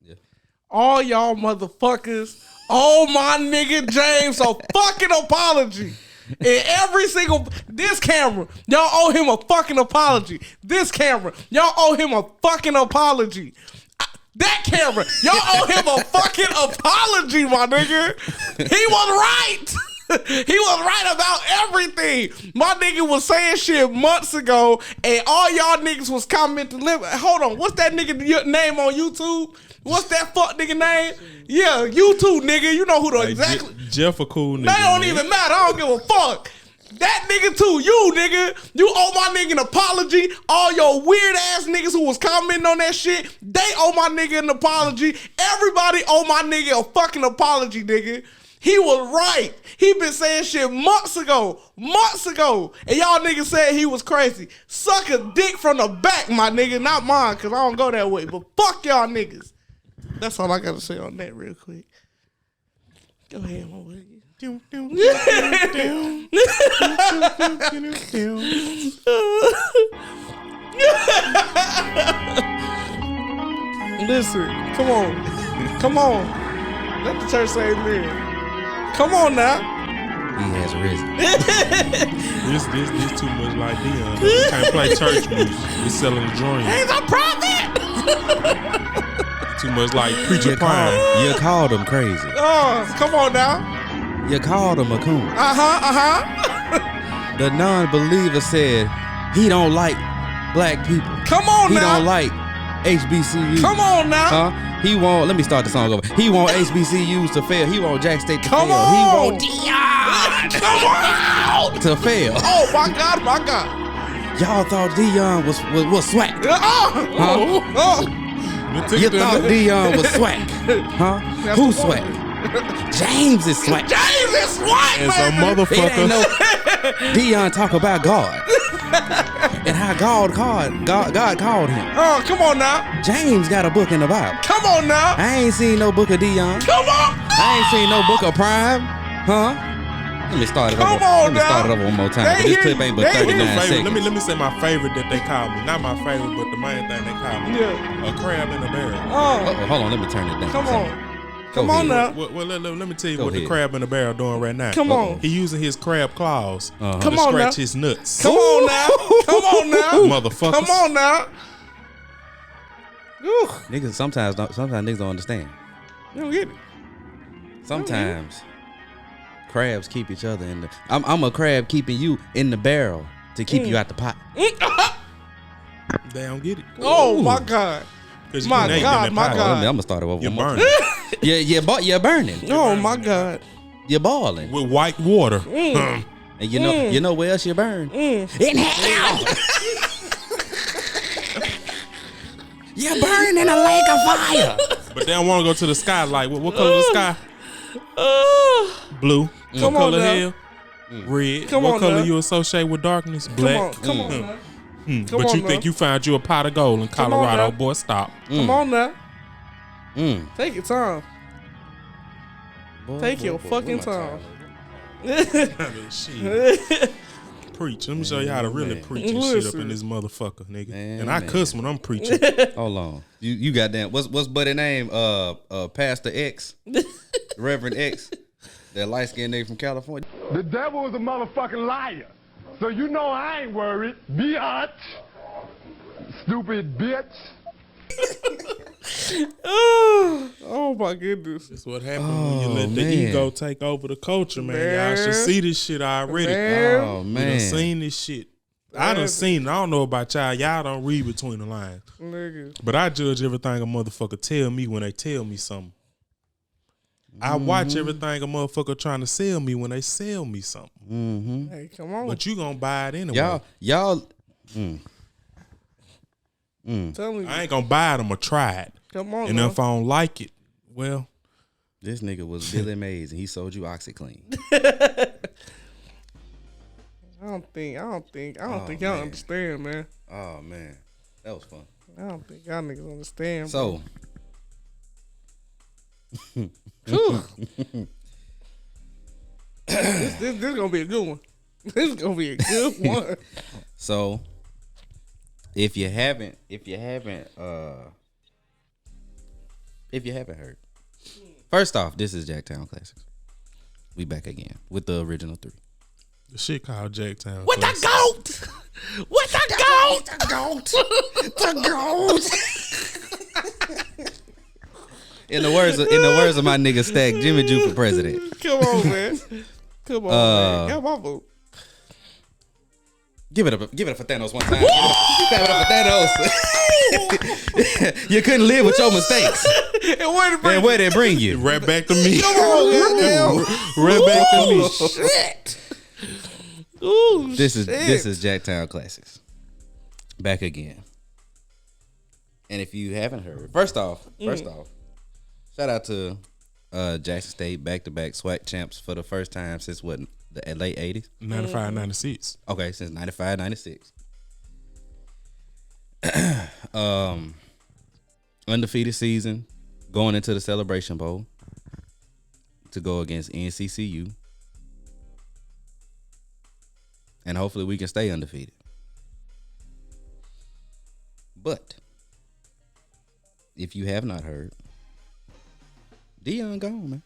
Yeah. All y'all motherfuckers owe my nigga James a fucking apology. And every single, this camera, y'all owe him a fucking apology. This camera, y'all owe him a fucking apology. That camera, y'all owe him a fucking apology, my nigga. He was right. He was right about everything. My nigga was saying shit months ago, and all y'all niggas was commenting. Hold on, what's that nigga name on YouTube? What's that fuck nigga name? Yeah, YouTube nigga. You know who the like exactly. Jeff a cool nigga. They don't even matter. I don't give a fuck. That nigga too. You nigga. You owe my nigga an apology. All your weird ass niggas who was commenting on that shit, they owe my nigga an apology. Everybody owe my nigga a fucking apology, nigga. He was right. He been saying shit months ago. And y'all niggas said he was crazy. Suck a dick from the back, my nigga. Not mine, because I don't go that way. But fuck y'all niggas. That's all I got to say on that real quick. Go ahead, my boy. Listen, come on. Let the church say amen. Come on now. He has risen. This too much like Deion. We can't play church music. We selling the dream. He's a prophet. Too much like preacher prime. You called him crazy. Oh, come on now. You called him a coon. The non-believer said he don't like black people. Come on he now. He don't like HBCUs. Come on now. He want, let me start the song over. He want HBCUs to fail. He want Jack State to fail. On. He want Deion to fail. Oh my God. Y'all thought Deion was swag. You thought Deion was swag. Huh? Who's swag? James is swag. James is swag, It's a motherfucker. Deion talk about God. And how God called him. Oh, come on now. James got a book in the Bible. Come on now. I ain't seen no book of Deion. Come on. I ain't seen no book of Prime. Huh? Let me start it over one more time. This clip ain't but 39 seconds. Let me say my favorite that they call me. Not my favorite, but the main thing they call me. Yeah. A crab in a barrel. Oh. Hold on, let me turn it down. Come on now. Well, let me tell you what the crab in the barrel doing right now. Come on. He using his crab claws to scratch his nuts. Come on now. Motherfuckers. Come on now. Niggas sometimes niggas don't understand. You don't get it. Sometimes crabs keep each other in the. I'm a crab keeping you in the barrel to keep you out the pot. They don't get it. Oh my God. My God. I'm gonna start it over. You're burning. You're burning. Oh my God. You're boiling with white water. And you know where else you burn? In hell. You're burning in a lake of fire. But they don't want to go to the sky. Like what color is the sky? Blue. Come what color on hell? Red. What color you associate with darkness? Black. Come on. But you think you found you a pot of gold in Colorado, boy? Stop. Come on now. Take your time. Take your fucking time. Shit. Preach. Let me show you how to really preach and shit up in this motherfucker, nigga. And I cuss when I'm preaching. Hold on. You goddamn. What's buddy name? Pastor X, Reverend X, that light skinned nigga from California. The devil is a motherfucking liar. So you know I ain't worried. Bitch. Stupid bitch. Oh my goodness. That's what happens when you let the ego take over the culture, man. Y'all should see this shit already. Oh man. You done seen this shit. I done seen it. I don't know about y'all. Y'all don't read between the lines. Nigga. But I judge everything a motherfucker tell me when they tell me something. I watch everything a motherfucker trying to sell me when they sell me something. Hey, come on. But you gonna buy it anyway. Y'all. Tell me. I ain't gonna buy it. I'm gonna try it. Come on. And if I don't like it, well, this nigga was Billy Mays and he sold you OxyClean. I don't think y'all understand, man. Oh man, that was fun. I don't think y'all niggas understand. So. This gonna be a good one. This is gonna be a good one. So, if you haven't If you haven't heard. First off, this is Jacktown Classics. We back again with the original 3. The shit called Jacktown. With the goat. With the goat. The goat. The goat. In the words of my nigga Stack, Jimmy Jew for president. Come on, man. Come on, man. Got my vote. Give it up for Thanos one time. Give it up for Thanos. You couldn't live with your mistakes. And where they bring you? Right back to me. Come on, Right back to me. shit. Ooh, This is Jacktown Classics. Back again. And if you haven't heard, first off, shout out to Jackson State back-to-back SWAC champs for the first time since what, the late 80s? 95, 96. Okay, since 95, 96. Undefeated season, going into the Celebration Bowl to go against NCCU. And hopefully we can stay undefeated. But if you have not heard, Deion gone, man.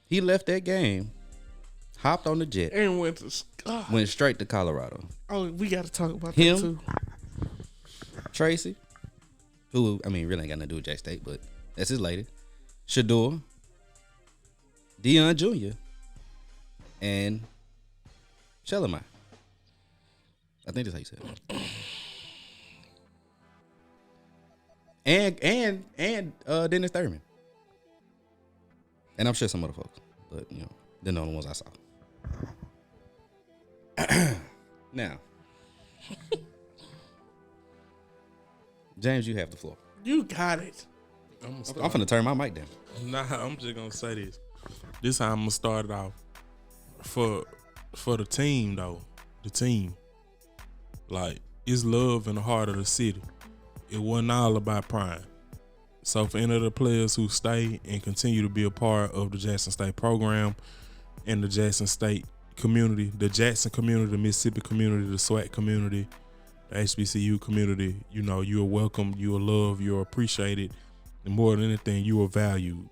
He left that game, hopped on the jet, and went straight to Colorado. Oh, we got to talk about Him, that too. Tracy, who, I mean, really ain't got nothing to do with Jack State, but that's his lady. Shador, Deion Jr., and Shellermine. I think that's how you said it. And Dennis Thurman. And I'm sure some other folks, but you know, they're the only ones I saw. Now, James, you have the floor. You got it. I'm finna turn my mic down. Nah, I'm just gonna say this. This how I'm gonna start it off. For the team though, the team. Like, it's love in the heart of the city. It wasn't all about Prime. So for any of the players who stay and continue to be a part of the Jackson State program and the Jackson State community, the Jackson community, the Mississippi community, the SWAC community, the HBCU community, you know, you are welcome, you are loved, you are appreciated, and more than anything, you are valued.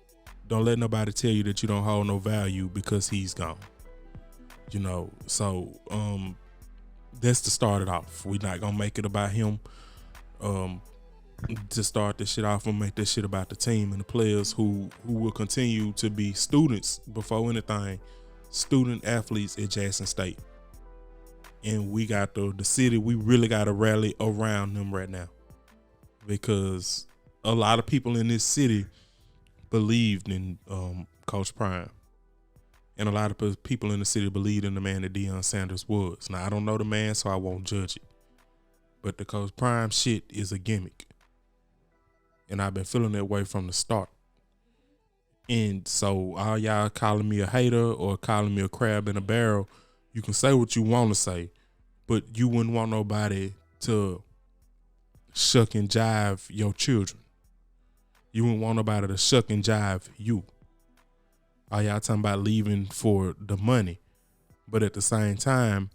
Don't let nobody tell you that you don't hold no value because he's gone. You know, so that's to start it off. We're not gonna make it about him. To start this shit off, and make this shit about the team and the players who will continue to be students before anything, student athletes at Jackson State. And we got the city, we really got to rally around them right now, because a lot of people in this city believed in Coach Prime. And a lot of people in the city believed in the man that Deion Sanders was. Now, I don't know the man, so I won't judge it. But the Coach Prime shit is a gimmick. And I've been feeling that way from the start. And so all y'all calling me a hater or calling me a crab in a barrel, you can say what you want to say, but you wouldn't want nobody to shuck and jive your children. You wouldn't want nobody to shuck and jive you. All y'all talking about leaving for the money. But at the same time,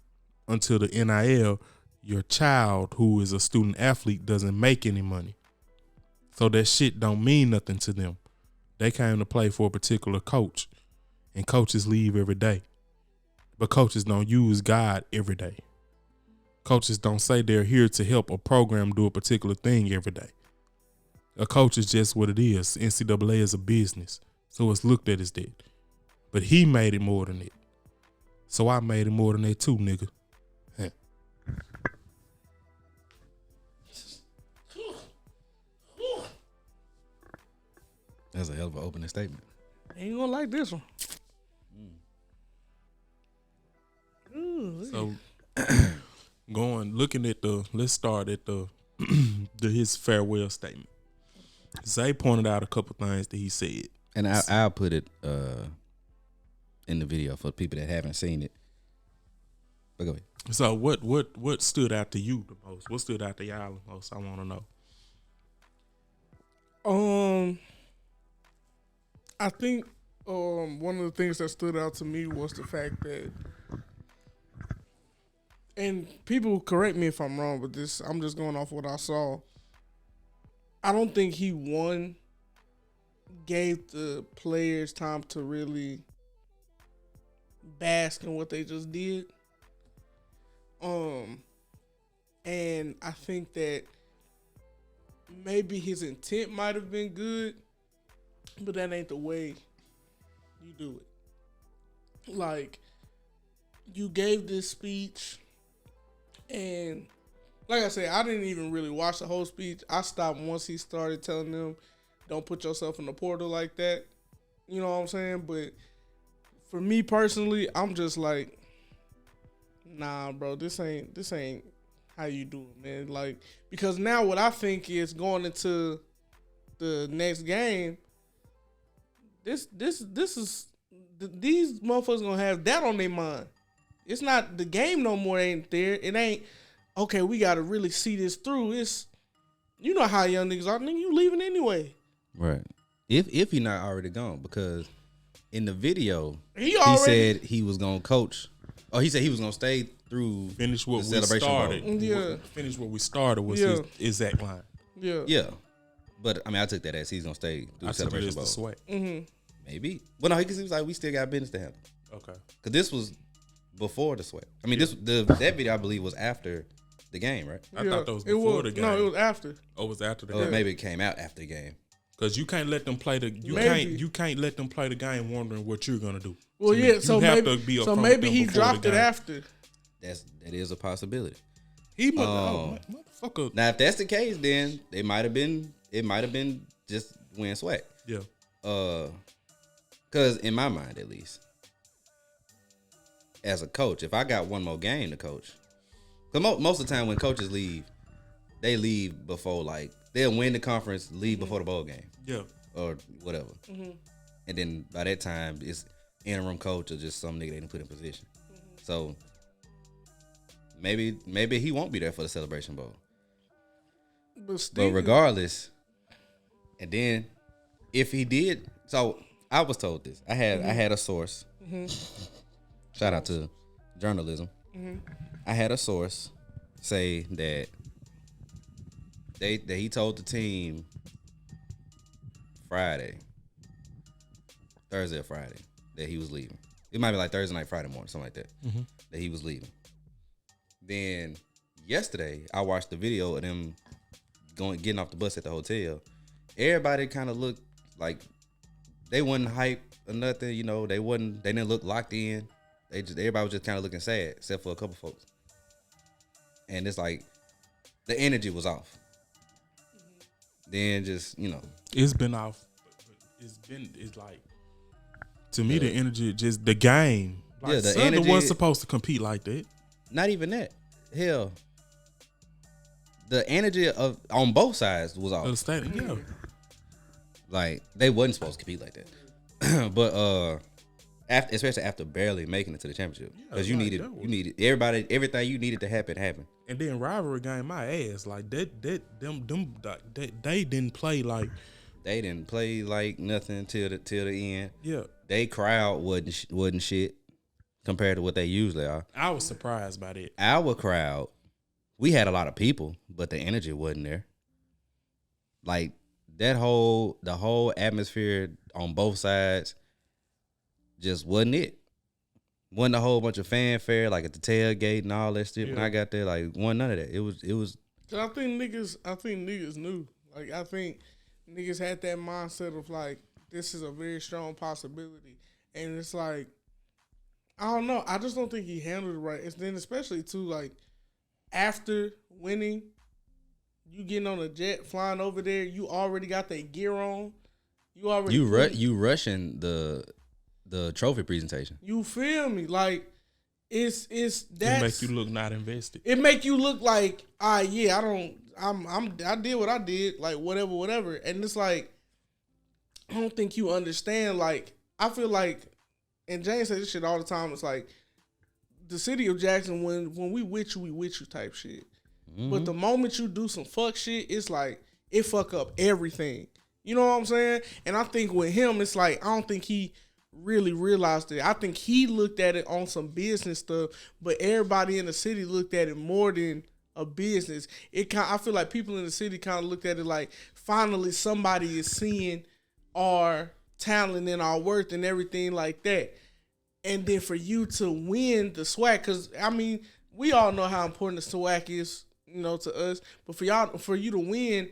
until the NIL, your child who is a student athlete doesn't make any money. So that shit don't mean nothing to them. They came to play for a particular coach, and coaches leave every day. But coaches don't use God every day. Coaches don't say they're here to help a program do a particular thing every day. A coach is just what it is. NCAA is a business, so it's looked at as that. But he made it more than that. So I made it more than that too, nigga. Huh. That's a hell of an opening statement. Ain't gonna like this one. So looking at let's start at his farewell statement. Zay pointed out a couple things that he said. And I'll put it in the video for people that haven't seen it. But go ahead. So what stood out to you the most? What stood out to y'all the most? I want to know. I think one of the things that stood out to me was the fact that, and people correct me if I'm wrong, but I'm just going off what I saw. I don't think he won gave the players time to really bask in what they just did. And I think that maybe his intent might have been good, but that ain't the way you do it. Like, you gave this speech, and like I said, I didn't even really watch the whole speech. I stopped once he started telling them, don't put yourself in the portal like that. You know what I'm saying? But for me personally, I'm just like, nah, bro, this ain't how you do it, man. Like, because now what I think is going into the next game, this is these motherfuckers gonna have that on their mind. It's not the game no more. Ain't there? It ain't okay. We gotta really see this through. It's, you know how young niggas are. Nigga, you leaving anyway. Right. If he not already gone, because in the video he said he was gonna coach. Oh, he said he was gonna stay through finish what the we started. Yeah. Finish what we started was his exact line. Yeah. Yeah. But I mean, I took that as he's gonna stay through the Celebration Bowl. The sweat. Mm-hmm. Maybe. Well, no, he was like, we still got business to handle. Okay. Because this was before the sweat. I mean, that video I believe was after the game, right? I thought that was before the game. No, it was after. Oh, it was after the Or game. maybe it came out after the game. Because you can't let them play the you can't let them play the game wondering what you're gonna do. Well, So yeah. you So have maybe to be upfront so with maybe them he before dropped the it game. after. That is a possibility. He motherfucker. Now, if that's the case, then it might have been just win swag. Yeah. Because in my mind, at least, as a coach, if I got one more game to coach, because most of the time when coaches leave, they leave before, like, they'll win the conference, leave before the bowl game. Yeah. Or whatever. Mm-hmm. And then by that time, it's interim coach or just some nigga they didn't put in position. Mm-hmm. So maybe he won't be there for the Celebration Bowl. But regardless, and then if he did, so I was told this. I had a source. Mm-hmm. Shout out to journalism. Mm-hmm. I had a source say that he told the team Thursday or Friday, that he was leaving. It might be like Thursday night, Friday morning, something like that. Mm-hmm. That he was leaving. Then yesterday, I watched the video of them getting off the bus at the hotel. Everybody kind of looked like they wasn't hype or nothing. You know, they didn't look locked in. Everybody was just kind of looking sad, except for a couple folks. And it's like the energy was off. Then just, you know, it's been off. It's like, to me, the energy, just the game. Like, yeah, the Southern energy wasn't supposed to compete like that. Not even that. Hell, the energy on both sides was off. Yeah. Like, they wasn't supposed to compete like that. But especially after barely making it to the championship, because you needed everything you needed to happen happened. And then rivalry game, my ass, like they didn't play like. They didn't play like nothing till the end. Yeah, they crowd wasn't shit compared to what they usually are. I was surprised by that. Our crowd, we had a lot of people, but the energy wasn't there. Like the whole atmosphere on both sides just wasn't it. Wasn't a whole bunch of fanfare like at the tailgate and all that shit. Yeah. When I got there, like, wasn't none of that. It was. I think niggas knew. Like, I think niggas had that mindset of like, this is a very strong possibility, and it's like, I don't know. I just don't think he handled it right. And then especially too, like, after winning, you getting on a jet flying over there. You already got that gear on. You rushing the trophy presentation. You feel me? Like, it's that. It make you look not invested. It make you look like, I did what I did, like, whatever. And it's like, I don't think you understand. Like, I feel like, and James says this shit all the time. It's like, the city of Jackson, when we with you type shit. Mm-hmm. But the moment you do some fuck shit, it's like, it fuck up everything. You know what I'm saying? And I think with him, it's like, I don't think he really realized it. I think he looked at it on some business stuff, but everybody in the city looked at it more than a business. I feel like people in the city kind of looked at it like, finally somebody is seeing our talent and our worth and everything like that. And then for you to win the SWAC, because I mean, we all know how important the SWAC is, to us. But for you to win,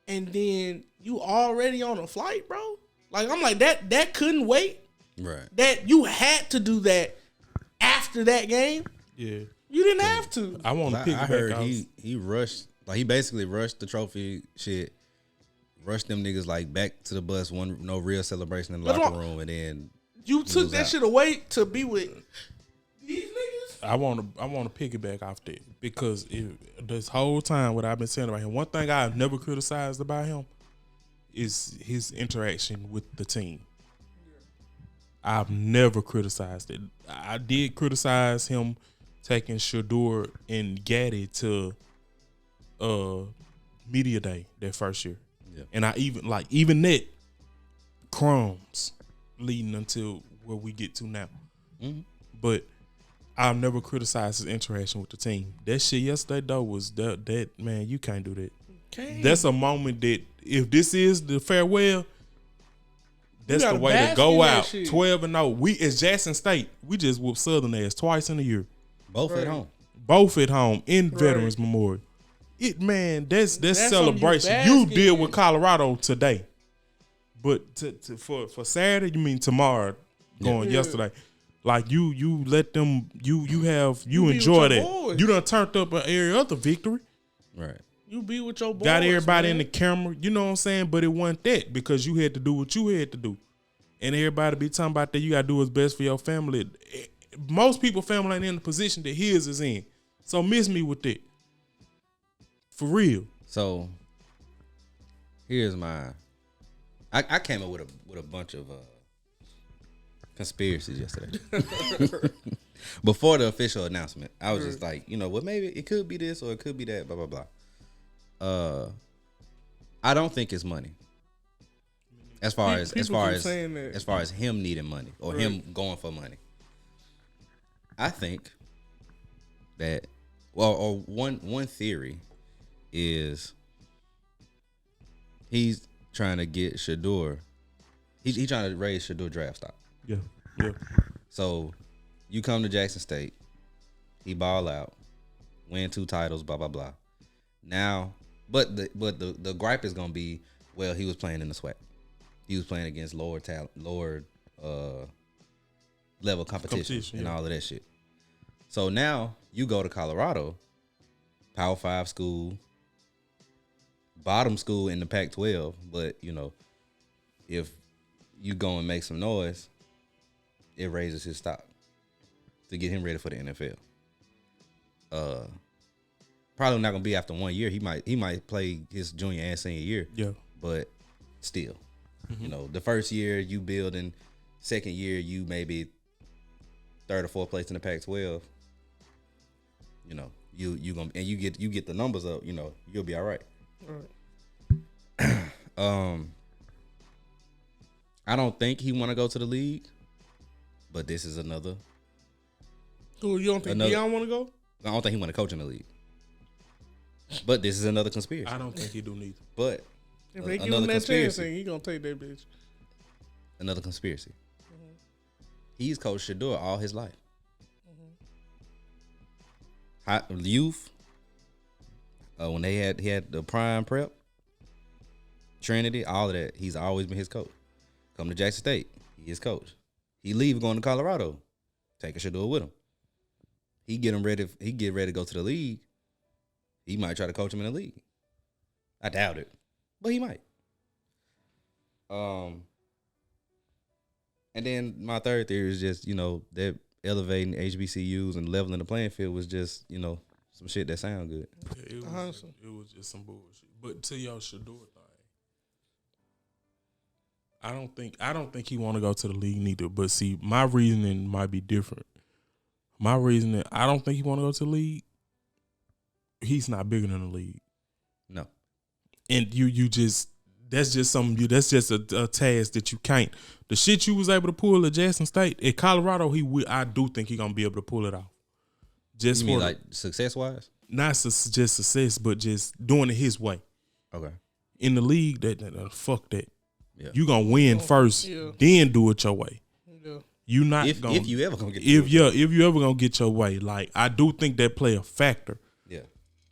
and then you already on a flight, bro. Like I'm like that couldn't wait. Right. That you had to do that after that game. Yeah. You didn't have to. I want to pick I back heard off. he rushed, like he basically rushed the trophy shit, rushed them niggas like back to the bus, no real celebration in the locker room, and then you took that shit away to be with these niggas. I want to piggyback off that because this whole time what I've been saying about him, one thing I've never criticized about him is his interaction with the team. I've never criticized it. I did criticize him taking Shador and Gaddy to media day that first year, and I even that crumbs leading until where we get to now. Mm-hmm. But I've never criticized his interaction with the team. That shit yesterday though was that man, you can't do that. That's a moment that if this is the farewell, that's the way to go out. 12-0. We as Jackson State, we just whoop Southern ass twice in a year. Both at home. Both at home in Veterans Memorial. That's celebration. You deal with Colorado today. But for Saturday, you mean tomorrow going yesterday. Like you let them you enjoy that. Boys. You done turned up every other victory. Right. You be with your boys. Got everybody in the camera, you know what I'm saying? But it wasn't that because you had to do what you had to do. And everybody be talking about that you gotta do what's best for your family. Most people family ain't in the position that his is in. So miss me with that. For real. So here's my I came up with a bunch of conspiracies yesterday. Before the official announcement. I was just like, maybe it could be this or it could be that, blah blah blah. I don't think it's money. As far as him needing money or him going for money. I think that one theory is he's trying to get Shador. He's trying to raise Shador draft stock. Yeah. So you come to Jackson State, he ball out, win 2 titles, blah blah blah. Now, but the gripe is gonna be, well, he was playing in the SWAC. He was playing against lower level competition and all of that shit. So now you go to Colorado, Power 5 school, bottom school in the Pac-12, but if you go and make some noise, it raises his stock to get him ready for the NFL. Probably not gonna be after 1 year. He might play his junior and senior year. Yeah. But still, the first year you building, second year you maybe 3rd or 4th place in the Pac-12. You gonna and you get the numbers up. You'll be all right. I don't think he want to go to the league, but this is another. Who, you don't think Deion want to go? I don't think he want to coach in the league. But this is another conspiracy. I don't think he do neither. But if they give him that chance, he gonna take that bitch. Another conspiracy. Mm-hmm. He's coached Shador all his life. Youth, when he had the prime prep, Trinity, all of that, he's always been his coach. Come to Jackson State, he is coach. He leave going to Colorado, taking Shador with him. He get ready to go to the league. He might try to coach him in the league. I doubt it, but he might. And then my third theory is just that elevating HBCUs and leveling the playing field was just some shit that sound good. Yeah, it was just some bullshit. But to your Shador thing, I don't think he want to go to the league neither. But see, my reasoning might be different. My reasoning, I don't think he want to go to the league. He's not bigger than the league. No. And you just that's just something that's just a task that you can't. The shit you was able to pull at Jackson State, at Colorado, I do think he gonna be able to pull it off. Just you mean like success wise? Not just success, but just doing it his way. Okay. In the league, that fuck that. Yeah. You gonna win first, then do it your way. Yeah. You not if you ever gonna get if you ever gonna get your way. Like I do think that play a factor. Yeah.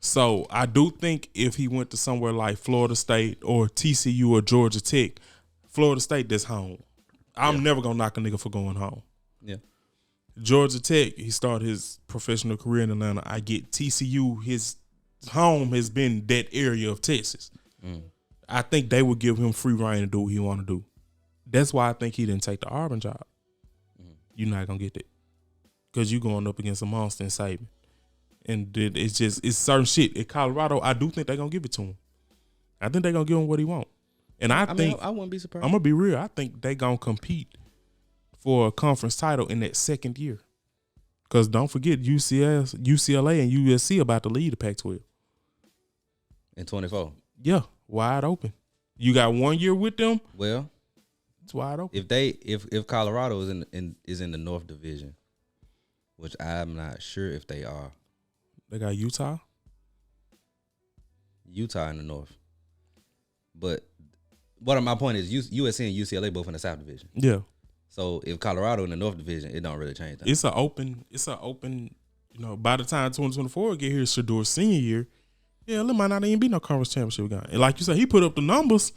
So I do think if he went to somewhere like Florida State or TCU or Georgia Tech, Florida State, that's home. I'm never gonna knock a nigga for going home. Yeah. Georgia Tech, he started his professional career in Atlanta. I get TCU, his home has been that area of Texas. I think they would give him free reign to do what he want to do. That's why I think he didn't take the Auburn job. You're not gonna get that because you going up against a monster in Saban, and it's certain shit. At Colorado, I do think they're gonna give it to him. I think they're gonna give him what he want, and I think I wouldn't be surprised. I'm gonna be real. I think they gonna compete for a conference title in that second year. Because don't forget, UCLA and USC about to lead the Pac-12 in 24. Yeah, wide open. You got 1 year with them. Well, it's wide open. If Colorado is in the North Division, which I'm not sure if they are. They got Utah in the North. But my point is USC and UCLA both in the South Division. Yeah. So if Colorado in the North Division, it don't really change that. It's an open, by the time 2024 get here, Shadour's senior year, there might not even be no conference championship game. And like you said, he put up the numbers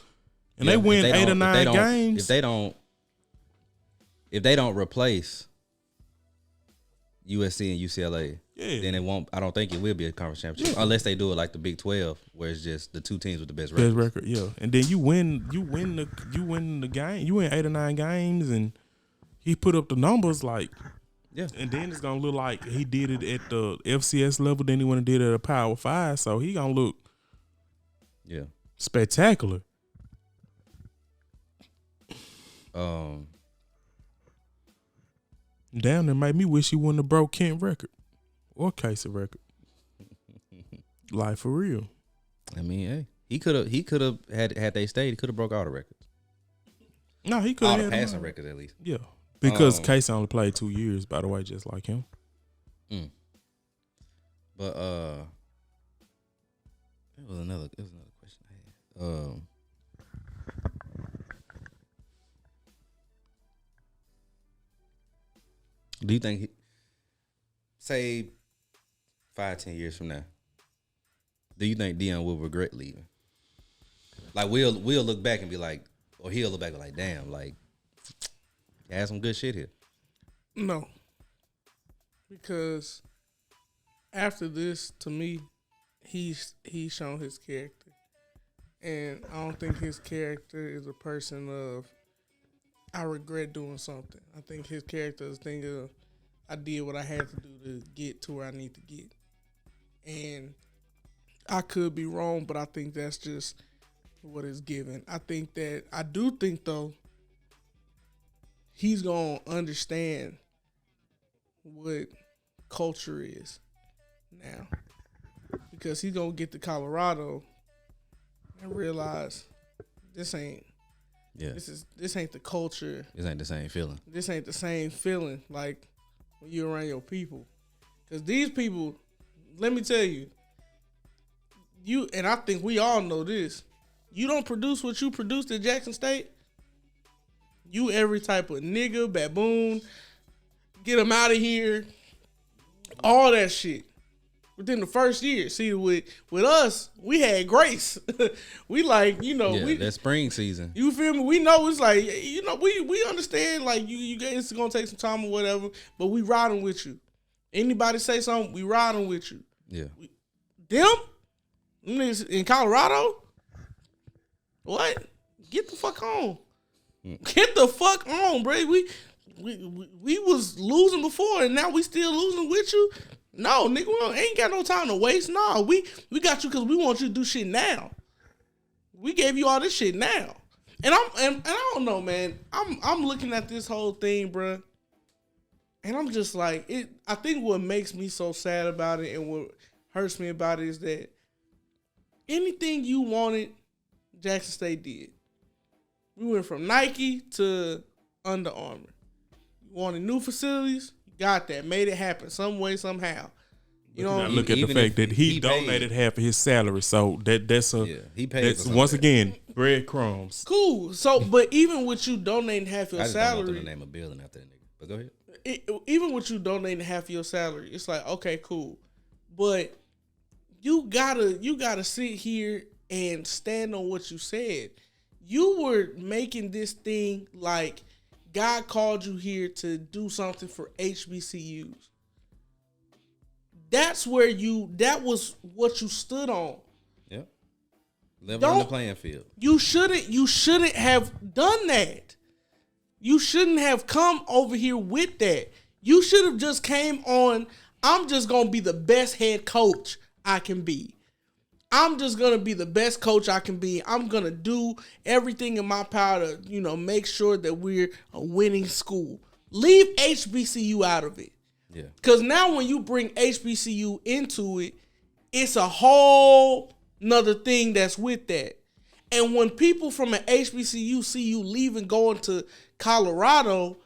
and they win 8 or 9 games. If they don't replace USC and UCLA, then it won't. I don't think it will be a conference championship unless they do it like the Big 12, where it's just the two teams with the best record. Yeah. And then you win the game. You win 8 or 9 games, and he put up the numbers like. Yeah. And then it's gonna look like he did it at the FCS level. Then he went and did it at a Power 5. So he gonna look. Yeah. Spectacular. Damn, that made me wish he wouldn't have broke Kent record or Casey record. Like for real. I mean, hey, he could have had they stayed. He could have broke all the records. No, he could all have the passing records at least. Yeah, because Casey only played 2 years, by the way, just like him. But it was another question I had. Do you think, say, 5-10 years from now, do you think Deion will regret leaving? Like we'll look back and be like, or he'll look back and be like, damn, like, you had some good shit here. No, because after this, to me, he's shown his character, and I don't think his character is a person of, I regret doing something. I think his character is thinking of, I did what I had to do to get to where I need to get. And I could be wrong, but I think that's just what is given. I do think, though, he's going to understand what culture is now. Because he's going to get to Colorado and realize this ain't. Yeah. This ain't the culture. This ain't the same feeling. This ain't the same feeling like when you're around your people. Because these people, let me tell you, and I think we all know this, you don't produce what you produced at Jackson State, you every type of nigga, baboon, get them out of here, all that shit. Within the first year. See, with us, we had grace. We like, that spring season. You feel me? We know it's like, we understand like you guys, it's gonna take some time or whatever, but we riding with you. Anybody say something, we riding with you. Yeah. Them niggas in Colorado? What? Get the fuck on. Get the fuck on, bro. We was losing before and now we still losing with you. No, nigga, we ain't got no time to waste. No, we got you because we want you to do shit now. We gave you all this shit now, and I don't know, man. I'm looking at this whole thing, bruh, and I'm just like, I think what makes me so sad about it and what hurts me about it is that anything you wanted, Jackson State did. We went from Nike to Under Armour. You wanted new facilities. Got that, made it happen some way, somehow. You know, look at the fact that he donated half of his salary, so he paid. Once again, Breadcrumbs. Cool. So, but even with you donating half your I just don't want them salary, to name a building after that nigga. But go ahead. even with you donating half your salary, it's like, okay, cool. But you gotta sit here and stand on what you said. You were making this thing like God called you here to do something for HBCUs. That was what you stood on. Yep. Leveling the playing field. You shouldn't have done that. You shouldn't have come over here with that. You should have just came on, I'm just going to be the best head coach I can be. I'm just going to be the best coach I can be. I'm going to do everything in my power to, make sure that we're a winning school. Leave HBCU out of it. Yeah. Because now when you bring HBCU into it, it's a whole nother thing that's with that. And when people from an HBCU see you leaving, going to Colorado,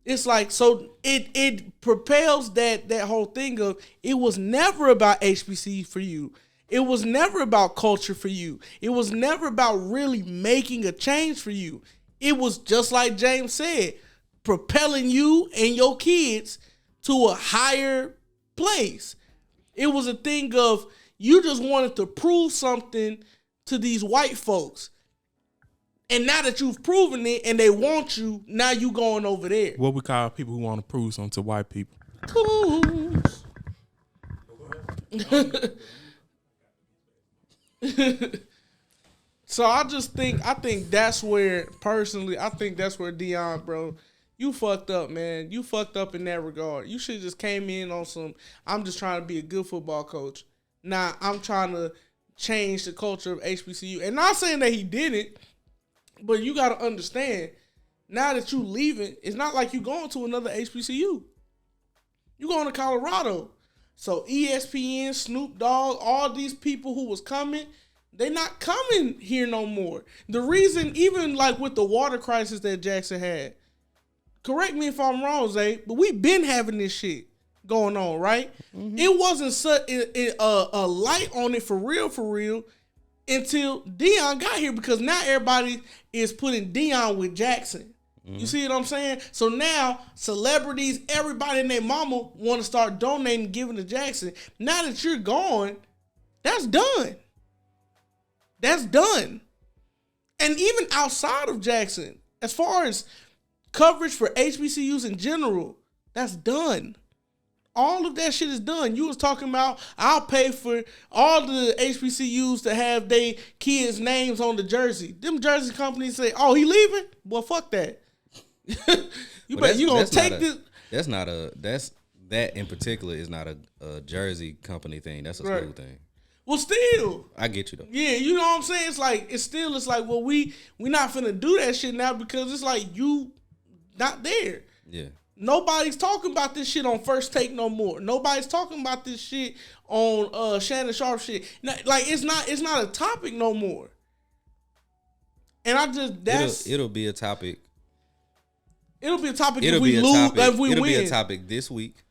it's like, so it propels that whole thing of, it was never about HBCU for you. It was never about culture for you. It was never about really making a change for you. It was just like James said, propelling you and your kids to a higher place. It was a thing of, you just wanted to prove something to these white folks. And now that you've proven it and they want you, now you going over there. What we call people who want to prove something to white people. Coons. So I think that's where, personally, I think that's where Deion, bro, you fucked up, man. You fucked up in that regard. You should have just came in on some, I'm just trying to be a good football coach. Now I'm trying to change the culture of HBCU. And not saying that he didn't, but you got to understand, now that you leaving, it's not like you going to another HBCU. You going to Colorado. So ESPN, Snoop Dogg, all these people who was coming, they not coming here no more. The reason, even like with the water crisis that Jackson had, correct me if I'm wrong, Zay, but we been having this shit going on, right? Mm-hmm. It wasn't such a light on it for real, until Deion got here, because now everybody is putting Deion with Jackson. Mm-hmm. You see what I'm saying? So now celebrities, everybody and their mama want to start donating, giving to Jackson. Now that you're gone, that's done. That's done. And even outside of Jackson, as far as coverage for HBCUs in general, that's done. All of that shit is done. You was talking about, I'll pay for all the HBCUs to have their kids' names on the jersey. Them jersey companies say, oh, he leaving? Well, fuck that. You gonna take this. That in particular is not a jersey company thing. That's a school thing. Well, still. I get you though. Yeah, you know what I'm saying? It's like, well, we not finna do that shit now, because it's like you not there. Yeah. Nobody's talking about this shit on First Take no more. Nobody's talking about this shit on Shannon Sharp shit. Like, it's not a topic no more. And it'll be a topic. It'll be a topic if we lose, if we win. It'll be a topic this week,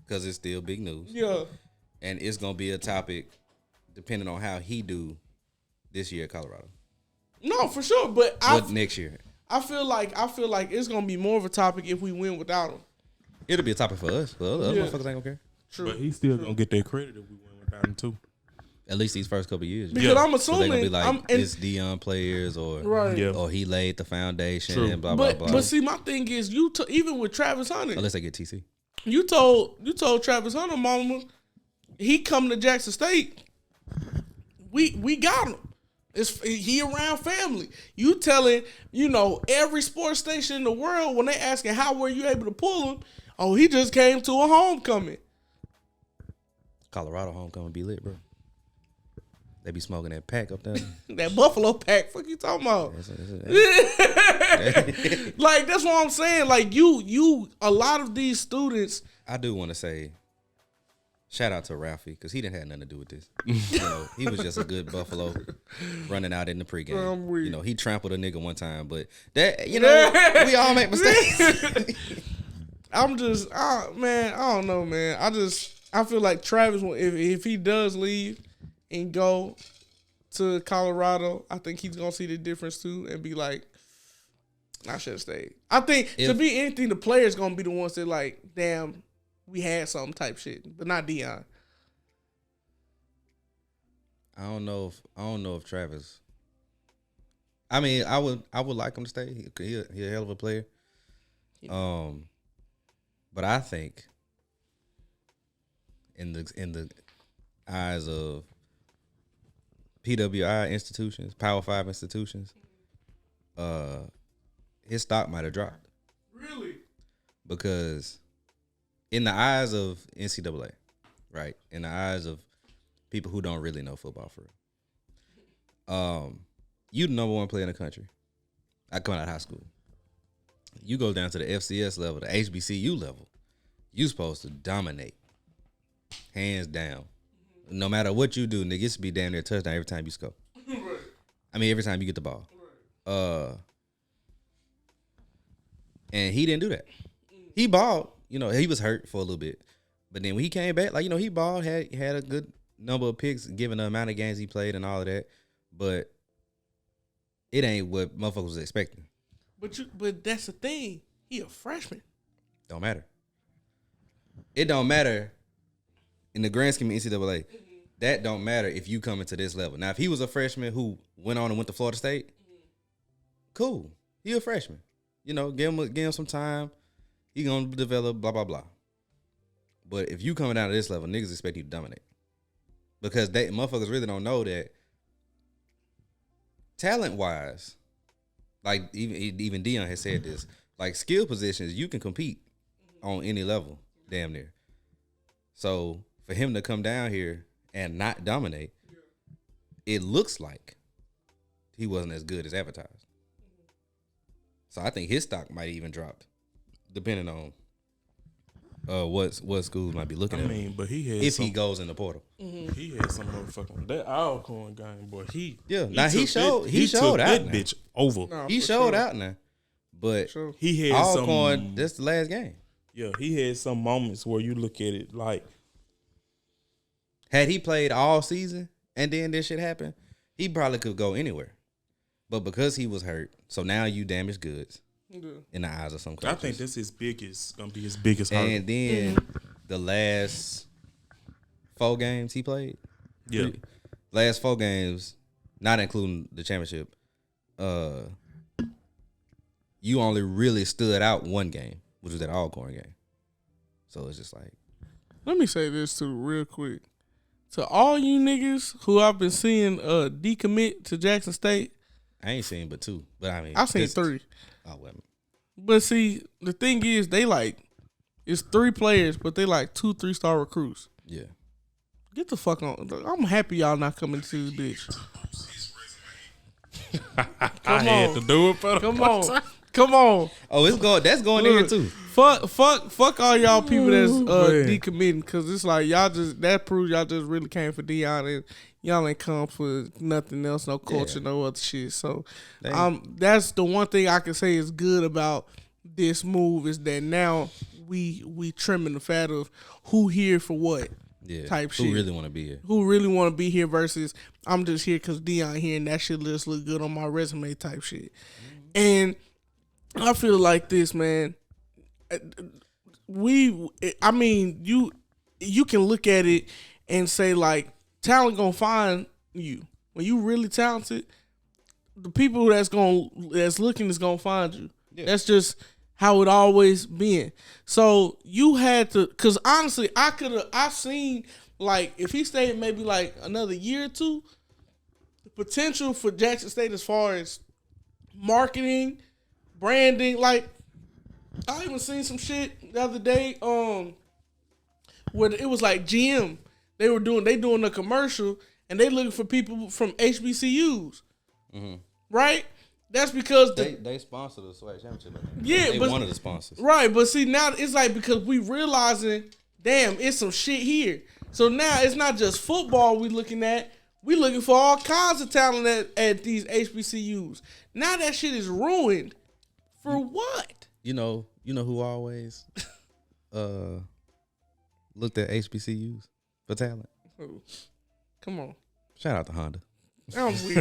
because it's still big news. Yeah. And it's gonna be a topic depending on how he do this year at Colorado. No, for sure. But next year? I feel like it's gonna be more of a topic if we win without him. It'll be a topic for us. For other motherfuckers ain't gonna care. True. But he's still gonna get that credit if we win without him too. At least these first couple of years. Because I'm assuming they're gonna be like it's Deion players or he laid the foundation and blah blah blah. But see, my thing is, even with Travis Hunter, unless they get TC, you told Travis Hunter, mama, he come to Jackson State. We got him. He around family. You telling, every sports station in the world, when they asking how were you able to pull him, oh, he just came to a homecoming. Colorado homecoming be lit, bro. They be smoking that pack up there. That Buffalo pack. Fuck you talking about? Like, that's what I'm saying. Like, a lot of these students. I do want to say, shout out to Ralphie, because he didn't have nothing to do with this. He was just a good Buffalo running out in the pregame. He trampled a nigga one time, but that, we all make mistakes. I'm just, man, I don't know, man. I feel like Travis, if he does leave and go to Colorado, I think he's gonna see the difference too and be like, I should have stayed. I think to be anything, the players gonna be the ones that like, damn, we had some type shit, but not Deion. I don't know if Travis. I mean, I would like him to stay. He's a hell of a player. Yeah. But I think in the eyes of PWI institutions, Power 5 institutions, his stock might have dropped. Really? Because in the eyes of NCAA, right? In the eyes of people who don't really know football for real. You the number one player in the country. I come out of high school. You go down to the FCS level, the HBCU level. You supposed to dominate. Hands down. No matter what you do, nigga, it's to be damn near a touchdown every time you score. Right. I mean, every time you get the ball. Right. And he didn't do that. He balled. You know, he was hurt for a little bit. But then when he came back, like, you know, he balled, had a good number of picks given the amount of games he played and all of that. But it ain't what motherfuckers was expecting. But that's the thing. He a freshman. Don't matter. It don't matter in the grand scheme of NCAA. That don't matter if you come into this level. Now, if he was a freshman who went on and went to Florida State, cool. He a freshman. You know, give him some time. He gonna develop, blah, blah, blah. But if you coming down to this level, niggas expect you to dominate. Because motherfuckers really don't know that talent-wise, like even Deion has said this, like skill positions, you can compete on any level, damn near. So for him to come down here and not dominate, it looks like he wasn't as good as advertised. So I think his stock might even drop, depending on what schools might be looking at. I mean, but he had he goes in the portal. He had some motherfucking that Alcorn game, boy. He showed took out that now. bitch over. No, he showed out now, but he had Alcorn. That's the last game. Yeah, he had some moments where you look at it like, had he played all season and then this shit happened, he probably could go anywhere. But because he was hurt, so now you damaged goods in the eyes of some coaches. I think that's gonna be his biggest hurt. And then the last 4 games he played, last 4 games, not including the championship, you only really stood out 1 game, which was that Alcorn game. So it's just like, let me say this too, real quick. To all you niggas who I've been seeing decommit to Jackson State, I ain't seen but 2. But I mean, I've seen 3. Oh, well. But see, the thing is, they like, it's 3 players, but they like 2 3-star recruits. Yeah. Get the fuck on. I'm happy y'all not coming to this bitch. I had to do it for the Come on. Oh, it's going. That's going in here too. Fuck all y'all people that's decommitting, because it's like y'all just, that proves y'all just really came for Deion and y'all ain't come for nothing else, no culture, no other shit. So that's the one thing I can say is good about this move, is that now we trimming the fat of who here for what. Yeah, type shit. Who really want to be here? Who really want to be here versus I'm just here because Deion here and that shit just look good on my resume type shit. And I feel like this, man. You can look at it and say like, talent gonna find you. When you really talented, the people that's looking is gonna find you. Yeah. That's just how it always been. So you had to, because honestly, I seen like, if he stayed maybe like another year or 2, the potential for Jackson State as far as marketing, branding, like I even seen some shit the other day where it was like GM. They doing a commercial and they looking for people from HBCUs, right? That's because they sponsor the Swag Championship. Yeah, they one of the sponsors, right? But see, now it's like, because we realizing, damn, it's some shit here. So now it's not just football we looking at. We looking for all kinds of talent at these HBCUs. Now that shit is ruined. For what? You know who always looked at HBCUs for talent? Come on. Shout out to Honda. I'm weak.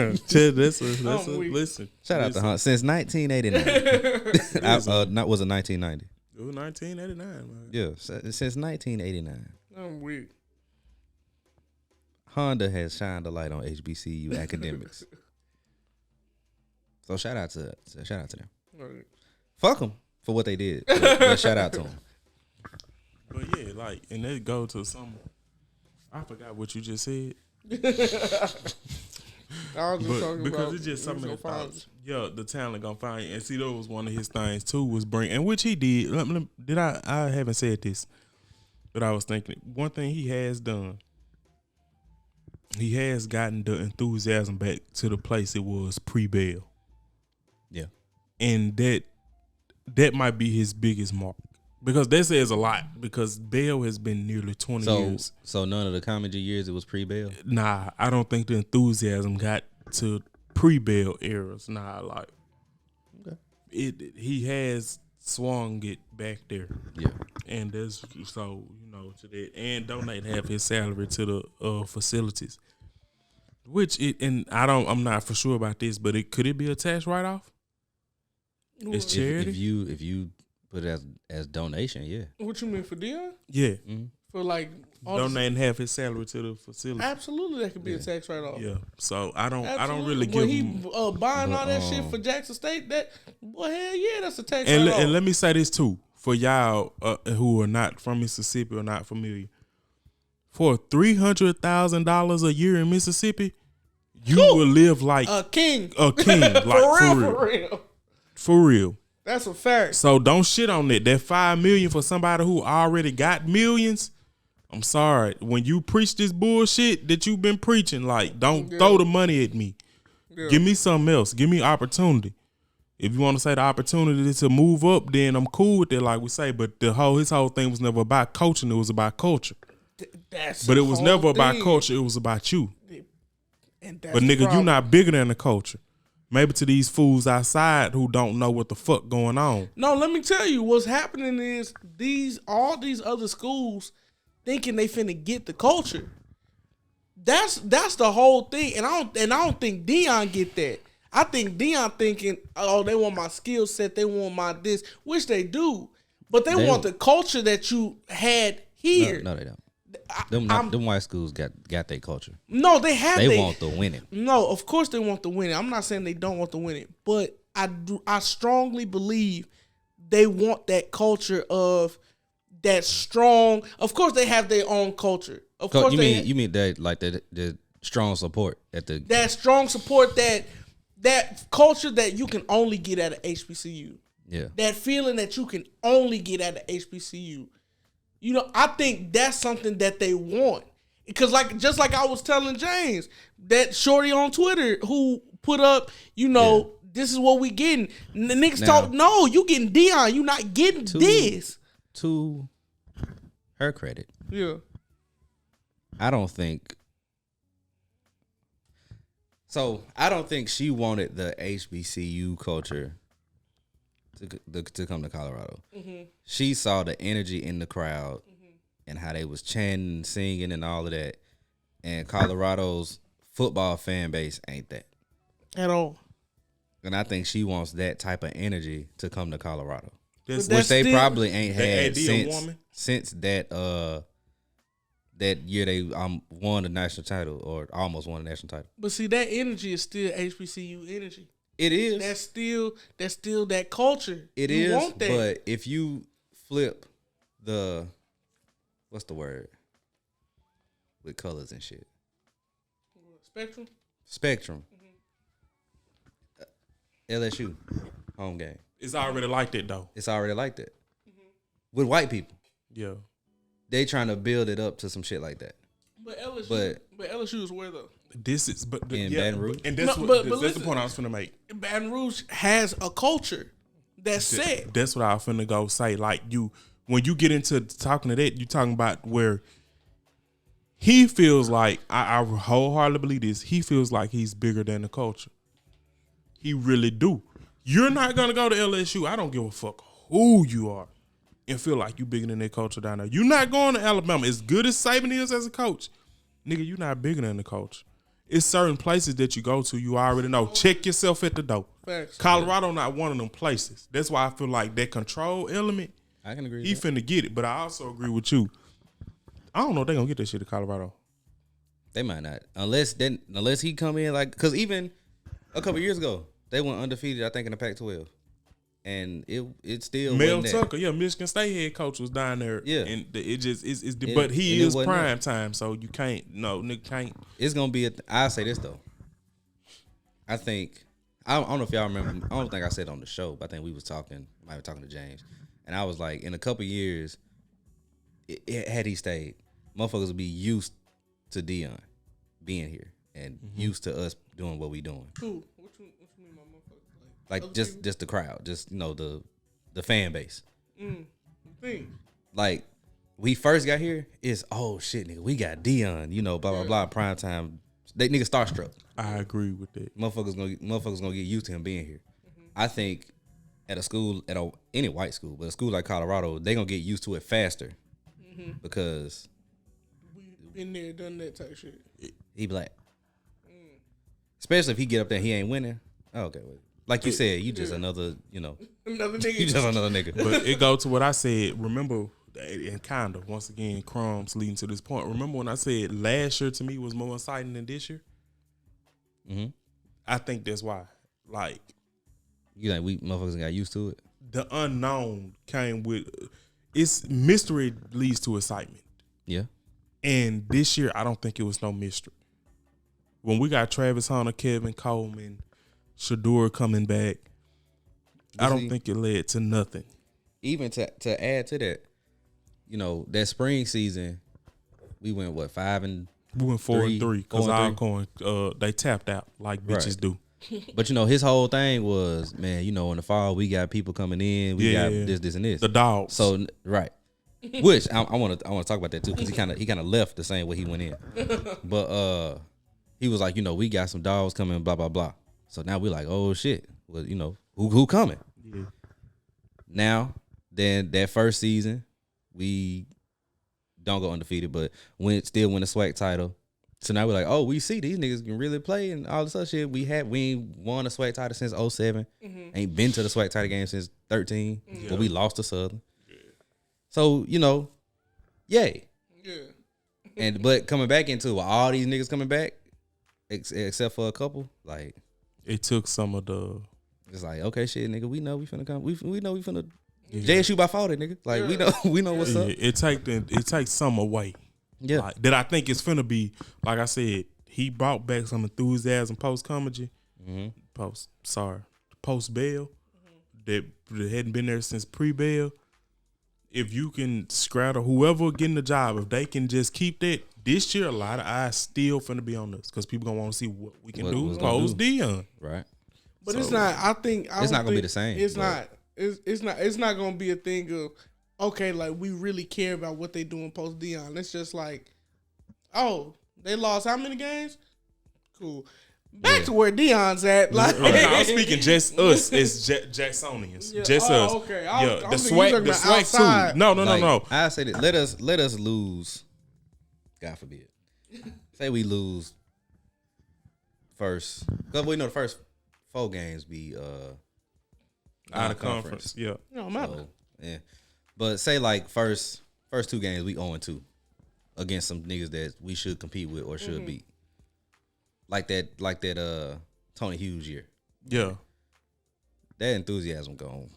Listen. Shout out to Hunt since 1989. Was it 1990? It was 1989, man. Yeah, since 1989. I'm weak. Honda has shined a light on HBCU academics. So shout out to them. Right. Fuck them for what they did, but shout out to them. But yeah, like, and they go to some. I forgot what you just said. I was just talking because about it's just something who's that gonna find thoughts. Yeah, the talent gonna find you. And see, that was one of his things too, was bring, and which he did. Did I haven't said this, but I was thinking one thing he has done. He has gotten the enthusiasm back to the place it was pre-Bell. Yeah, and that might be his biggest mark. Because that says a lot. Because Bell has been nearly 20 years. So none of the comedy years it was pre-Bell? Nah, I don't think the enthusiasm got to pre-Bell eras. Nah, like he has swung it back there. Yeah. And that's so, to that. And donate half his salary to the facilities. Which I'm not for sure about this, but could it be a tax write-off? It's charity? If you put it as donation, yeah. What you mean for Deion? Yeah. Mm-hmm. For like donating half his salary to the facility. Absolutely, that could be a tax write-off. Yeah. So I don't Absolutely. really give when he him. buying all that shit for Jackson State. That hell yeah, that's a tax write-off. And let me say this too, for y'all who are not from Mississippi or not familiar, for $300,000 a year in Mississippi, you will live like a king. Like for real. For real. That's a fact. So don't shit on it. That $5 million for somebody who already got millions. I'm sorry. When you preach this bullshit that you've been preaching, like, don't throw the money at me. Yeah. Give me something else. Give me opportunity. If you want to say the opportunity to move up, then I'm cool with it, like we say. But his whole thing was never about coaching. It was about culture. But it was never about culture. It was about you. But nigga, you not bigger than the culture. Maybe to these fools outside who don't know what the fuck going on. No, let me tell you, what's happening is all these other schools thinking they finna get the culture. That's the whole thing, and I don't think Deion get that. I think Deion thinking, oh, they want my skill set, they want my this, which they do, but they want the culture that you had here. No, they don't. Them white schools got their culture. No, they have. They want the winning. No, of course they want the winning. I'm not saying they don't want the winning, but I strongly believe they want that culture of that strong. Of course, they have their own culture. Of course, you mean that like the strong support at the that strong support that culture that you can only get at an HBCU. Yeah, that feeling that you can only get at an HBCU. I think that's something that they want. Because just like I was telling James, that shorty on Twitter who put up, this is what we getting. The niggas talk, no, you getting Deion. You not getting this. To her credit. Yeah. I don't think she wanted the HBCU culture to come to Colorado. Mm-hmm. She saw the energy in the crowd and how they was chanting, singing, and all of that. And Colorado's football fan base ain't that at all. And I think she wants that type of energy to come to Colorado, which they probably ain't had since that that year they won the national title or almost won the national title. But see, that energy is still HBCU energy. It is. That's still that culture. It is. Want that. But if you flip the, what's the word? With colors and shit. Spectrum. Mm-hmm. LSU home game. It's already like that though. It's already like that. Mm-hmm. With white people. Yeah. They trying to build it up to some shit like that. But LSU is where though? This is Baton Rouge. And that's the point I was finna make. Baton Rouge has a culture that's set. That's what I was finna go say. Like when you get into talking to that, you talking about where he feels like, I wholeheartedly believe this, he feels like he's bigger than the culture. He really do. You're not gonna go to LSU. I don't give a fuck who you are and feel like you bigger than that culture down there. You're not going to Alabama. As good as Saban is as a coach, nigga, you're not bigger than the culture. it's certain places that you go to, you already know. Check yourself at the door. Facts. Colorado not one of them places. That's why I feel like that control element, I can agree. he with that. finna get it. But I also agree with you. I don't know if they gonna get that shit to Colorado. They might not, unless he come in like, because even a couple years ago they went undefeated. I think in the Pac-12, and it still Mel wasn't that. Tucker, yeah, Michigan State head coach was down there. Yeah. And it just is And- but he and it is wasn't prime time, so you can't. No, nigga can't. It's gonna be. I'll say this though. I think I don't know if y'all remember. I don't think I said it on the show, but I think we was talking. Might be talking to James, and I was like, in a couple years, had he stayed, motherfuckers would be used to Deion being here and used to us doing what we doing. Cool. What you mean, my motherfucker? Like just the crowd, just the fan base. Thing. Like we first got here, it's oh shit, nigga, we got Deion, blah blah blah, prime time. They nigga starstruck. I agree with that. Motherfuckers gonna get used to him being here. I think at a school, any white school, but a school like Colorado, they gonna get used to it faster because We been there, done that type shit. he black. Especially if he get up there, and he ain't winning. Oh, okay, well, like you said, you just another, Another nigga. you just another nigga. But it go to what I said. Remember, and kind of once again, crumbs leading to this point. Remember when I said last year to me was more exciting than this year? Mhm. I think that's why. Like You think we motherfuckers got used to it? the unknown came with it's mystery leads to excitement. Yeah. And this year, I don't think it was no mystery. When we got Travis Hunter, Kevin Coleman, Shador coming back, I don't think it led to nothing. Even to add to that, that spring season, we went what 5 and. We went 4-3 because 4-3. Alcorn they tapped out like bitches Right. do. But his whole thing was, man, in the fall we got people coming in, we got this, and this. The dogs. So right, which I want to talk about that too because he kind of left the same way he went in, but he was like, we got some dogs coming, blah blah blah. So now we're like, oh shit, well who coming? Yeah. Now then that first season we don't go undefeated, but still win the SWAC title. So now we're like, oh, we see these niggas can really play and all this other shit. We ain't won a SWAC title since 07. Ain't been to the SWAC title game since 13. But we lost to Southern. So, yay. Yeah. But coming back into all these niggas coming back, except for a couple, like It took some of the it's like, okay, shit, nigga, we know we finna come. We know we finna JSU by 40, nigga. Like we know what's up. It takes some away. Yeah. Like, that I think it's finna be, like I said, he brought back some enthusiasm post-comedy, post-bail, that hadn't been there since pre-bail. If you can scrattle whoever getting the job, if they can just keep that, this year a lot of eyes still finna be on us because people gonna want to see what we can do what's gonna post Deion. Right. But it's not. I think it's not gonna be the same. It's not. It's not gonna be a thing of okay, like we really care about what they doing post Deion. It's just like, oh, they lost how many games? Cool. Back to where Deion's at. Like I'm speaking just us as Jacksonians. Yeah. Just us. Okay. Yeah, I'm the thinking you talking about swag outside. too. No. I say that. Let us lose. God forbid. Say we lose first, because we know the first 4 games be Out of conference. Yeah. No matter. So, yeah, but say like first 2 games we 0-2 against some niggas that we should compete with or should beat. Like that Tony Hughes year. Yeah. That enthusiasm gone.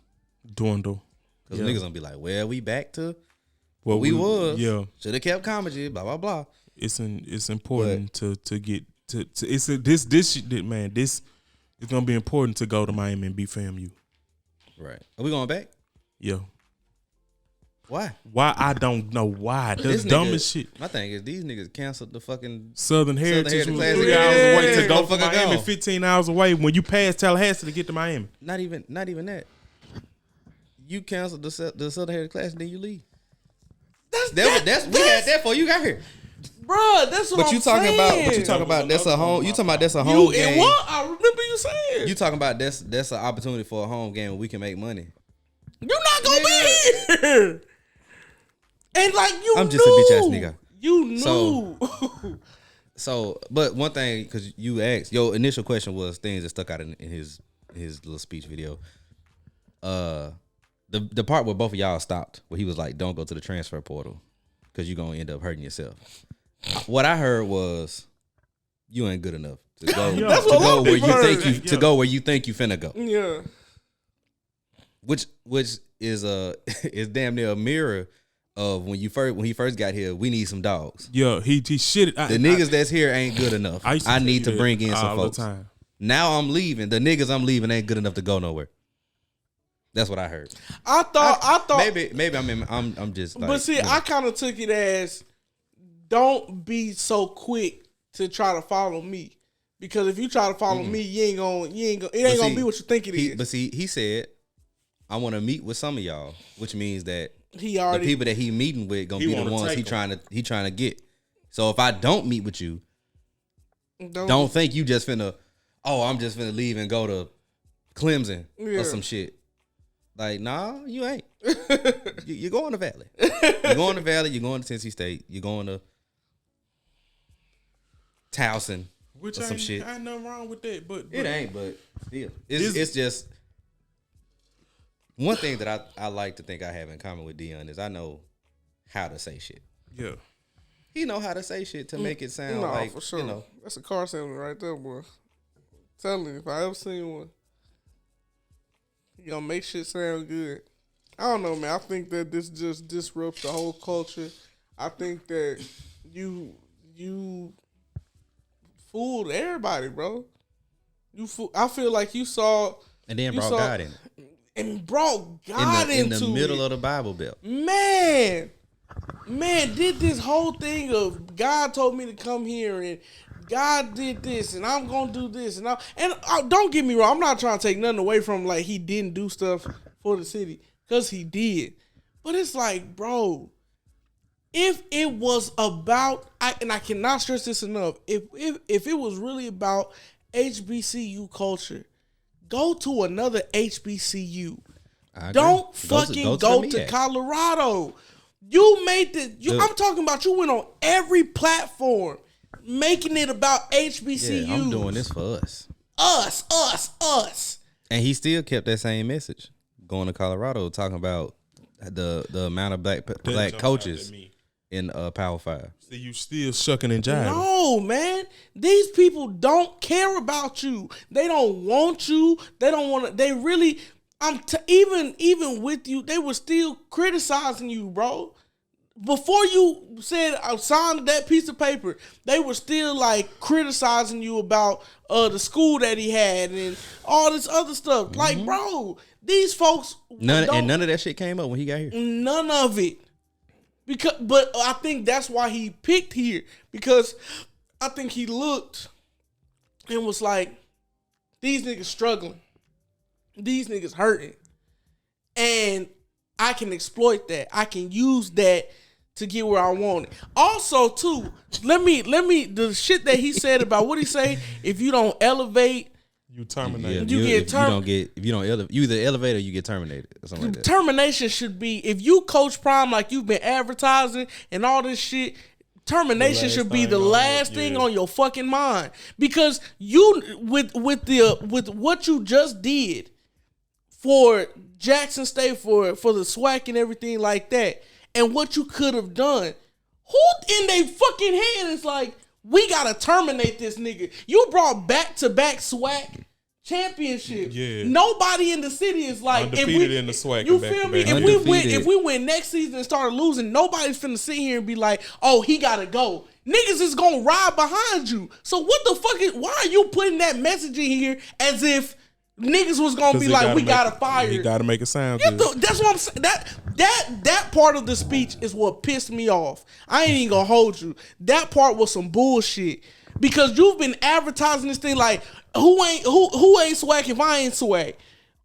Dwindle. Because niggas gonna be like, well, we back to Well, we was. Yeah. Should have kept comedy, blah, blah, blah. It's important to get to this shit, man. This is gonna be important to go to Miami and beat FAMU. Right. Are we going back? Yeah. Why? Why? I don't know why. That's dumb as shit. My thing is these niggas canceled the fucking Southern Heritage was Classic. 3 hours away to Yeah, go from motherfucker Miami, gone. 15 hours away when you pass Tallahassee to get to Miami. not even that. You canceled the Southern Heritage Class and then you leave. We had that before you got here. Bruh, that's what But I'm you talking saying. about that's a home. You talking about that's a home You game. and what? I remember you saying. You talking about that's an opportunity for a home game where we can make money. You're not gonna be here. And like you I'm knew. just a bitch ass nigga. You knew. So, but one thing, because you asked, your initial question was things that stuck out in his little speech video. The part where both of y'all stopped, where he was like, "Don't go to the transfer portal, because you're gonna end up hurting yourself." What I heard was, "You ain't good enough to go to go where you think you finna go." Yeah. Which is is damn near a mirror of when he first got here. We need some dogs. Yeah, he shit. The niggas that's here ain't good enough. I need to bring in some folks. Time. Now I'm leaving. The niggas I'm leaving ain't good enough to go nowhere. That's what I heard. I thought maybe I'm just. Like, but see, I kind of took it as, don't be so quick to try to follow me, because if you try to follow me, it ain't gonna be what you think it is. But see, he said, "I want to meet with some of y'all," which means that the people that he meeting with gonna be the ones he trying to get. So if I don't meet with you, don't think you just finna. Oh, I'm just finna leave and go to Clemson or some shit. Like, nah, you ain't. You're going to Valley. You're going to Valley. You're going to Tennessee State. You're going to Towson or some shit. Ain't nothing wrong with that, but it ain't. But still, it's just one thing that I like to think I have in common with Deion is I know how to say shit. Yeah, he know how to say shit to make it sound like, for sure. You know, that's a car salesman right there, boy. Telling you, if I ever seen one. You gonna make shit sound good. I don't know, man. I think that this just disrupts the whole culture. I think that you fooled everybody, bro. I feel like you saw, and then brought God in it, and brought God in the middle of the Bible Belt. Man, did this whole thing of God told me to come here and God did this, and I'm gonna do this, and don't get me wrong. I'm not trying to take nothing away from like he didn't do stuff for the city, because he did. But it's like, bro, if it was about, and I cannot stress this enough, if it was really about HBCU culture, go to another HBCU. Don't fucking go to Colorado. You made this. I'm talking about you went on every platform, making it about HBCUs. Yeah, I'm doing this for us. Us. And he still kept that same message. Going to Colorado, talking about the amount of black coaches in Power 5. So you still shucking and jiving. No, man. These people don't care about you. They don't want you. They don't want to. They really, even with you, they were still criticizing you, bro. Before you said I signed that piece of paper, they were still like criticizing you about the school that he had and all this other stuff. Mm-hmm. Like, bro, these folks none of that shit came up when he got here. None of it. But I think that's why he picked here, because I think he looked and was like, these niggas struggling, these niggas hurting, and I can exploit that. I can use that to get where I want it. Also, too, let me the shit that he said about what he say. If you don't elevate, you terminate. You get terminated. If you don't you either elevate or you get terminated or something like that. Termination should be, if you coach Prime like you've been advertising and all this shit, termination should be the last thing on your fucking mind, because you with what you just did for Jackson State for the SWAC and everything like that, and what you could have done, who in they fucking head is like, we gotta terminate this nigga? You brought back-to-back SWAC championship. Yeah. Nobody in the city is like, undefeated in the SWAC. You feel me? If we win next season and start losing, nobody's finna sit here and be like, oh, he gotta go. Niggas is gonna ride behind you. So what the fuck why are you putting that message in here as if niggas was gonna be like, we gotta fire? You gotta make it sound good. That's what I'm saying. That part of the speech is what pissed me off. I ain't even gonna hold you. That part was some bullshit, because you've been advertising this thing like, who ain't SWAC if I ain't SWAC?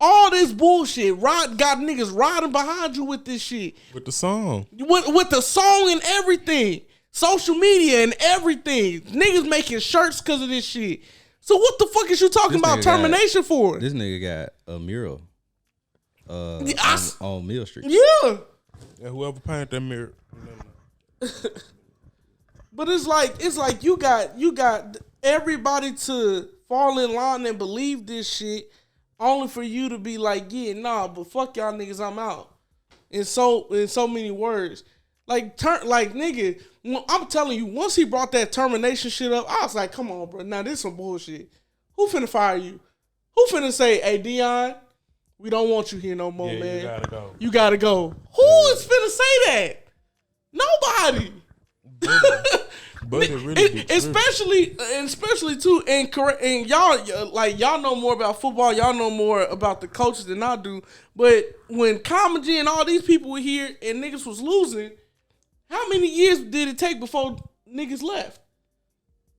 All this bullshit. Got niggas riding behind you with this shit. With the song. With the song and everything. Social media and everything. Niggas making shirts because of this shit. So what the fuck is you talking about termination for? This nigga got a mural on Mill Street. Yeah. Whoever painted that mirror. But it's like you got everybody to fall in line and believe this shit, only for you to be like, yeah, nah, but fuck y'all niggas, I'm out. In so many words, nigga, I'm telling you, once he brought that termination shit up, I was like, come on, bro, now this some bullshit. Who finna fire you? Who finna say, hey, Deion, we don't want you here no more, man. You gotta go. You gotta go. Who is finna say that? Nobody. But it really especially too, and y'all know more about football. Y'all know more about the coaches than I do. But when Comedy and all these people were here and niggas was losing, how many years did it take before niggas left?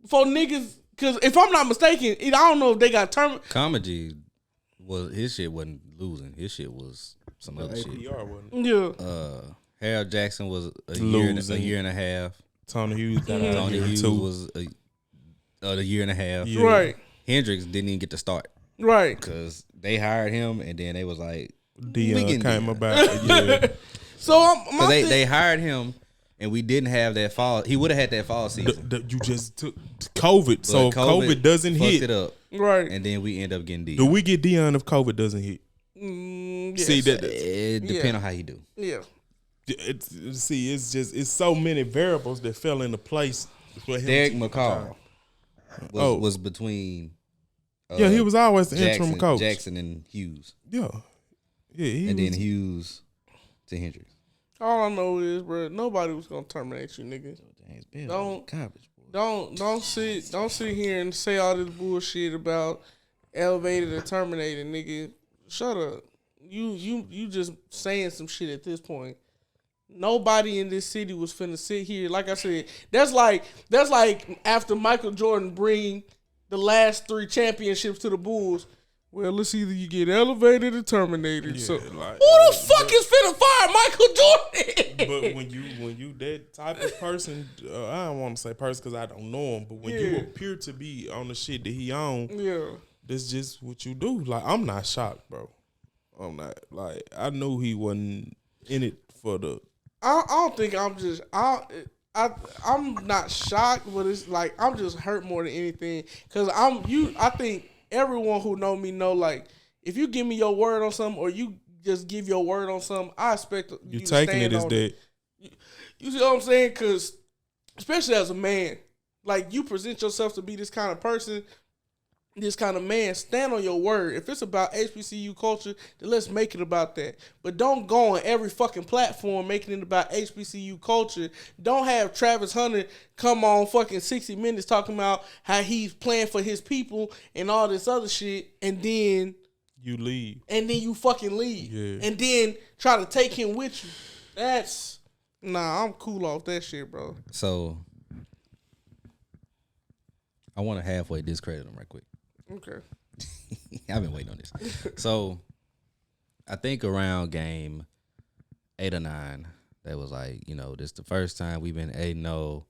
Before niggas, because if I'm not mistaken, I don't know if they got terminated. Comedy his shit wasn't losing. His shit was some other shit. APR wasn't. Yeah. Harold Jackson was a year and a half. Tony Hughes got out Tony here Hughes too. was a year and a half. Yeah. Right. Hendricks didn't even get to start. Right. Because they hired him and then they was like, Deion came about. Yeah. So they hired him and we didn't have that fall. He would have had that fall season. You just took COVID, But so if COVID doesn't fucked hit, it up. right. And then we end up getting Deion. do we get Deion if COVID doesn't hit? Yes. See that? It depends on how you do. Yeah. It's so many variables that fell into place. For him Derek to- McCall was between. Yeah, he was always the interim coach. Jackson and Hughes, Yeah, he and was, then Hughes to Hendricks. All I know is, bro, nobody was gonna terminate you, nigga. James Bell, Don't- garbage, boy. Don't sit here and say all this bullshit about elevated or terminated, nigga. Shut up. You just saying some shit at this point. Nobody in this city was finna sit here. Like I said, that's like after Michael Jordan bring the last 3 championships to the Bulls. Well, it's either you get elevated or terminated. So who the fuck is finna fire Michael Jordan? But when you that type of person, I don't want to say person because I don't know him. But when you appear to be on the shit that he on, Yeah. that's just what you do. Like, I'm not shocked, bro. I'm not. Like, I knew he wasn't in it for the. I don't think I'm not shocked, but it's like I'm just hurt more than anything because I think everyone who know me know, like, if you give me your word on something or you just give your word on something, I expect you to taking stand it as on that. You see what I'm saying? Because especially as a man, like, you present yourself to be this kind of person, this kind of man. Stand on your word. If it's about HBCU culture, then let's make it about that. But don't go on every fucking platform making it about HBCU culture. Don't have Travis Hunter come on fucking 60 Minutes talking about how he's playing for his people and all this other shit, and then You leave. you fucking leave. Yeah. And then try to take him with you. I'm cool off that shit, bro. So I want to halfway discredit him right quick. Okay. I've been waiting on this. So I think around game 8 or 9, that was like, this the first time we've been 8-0,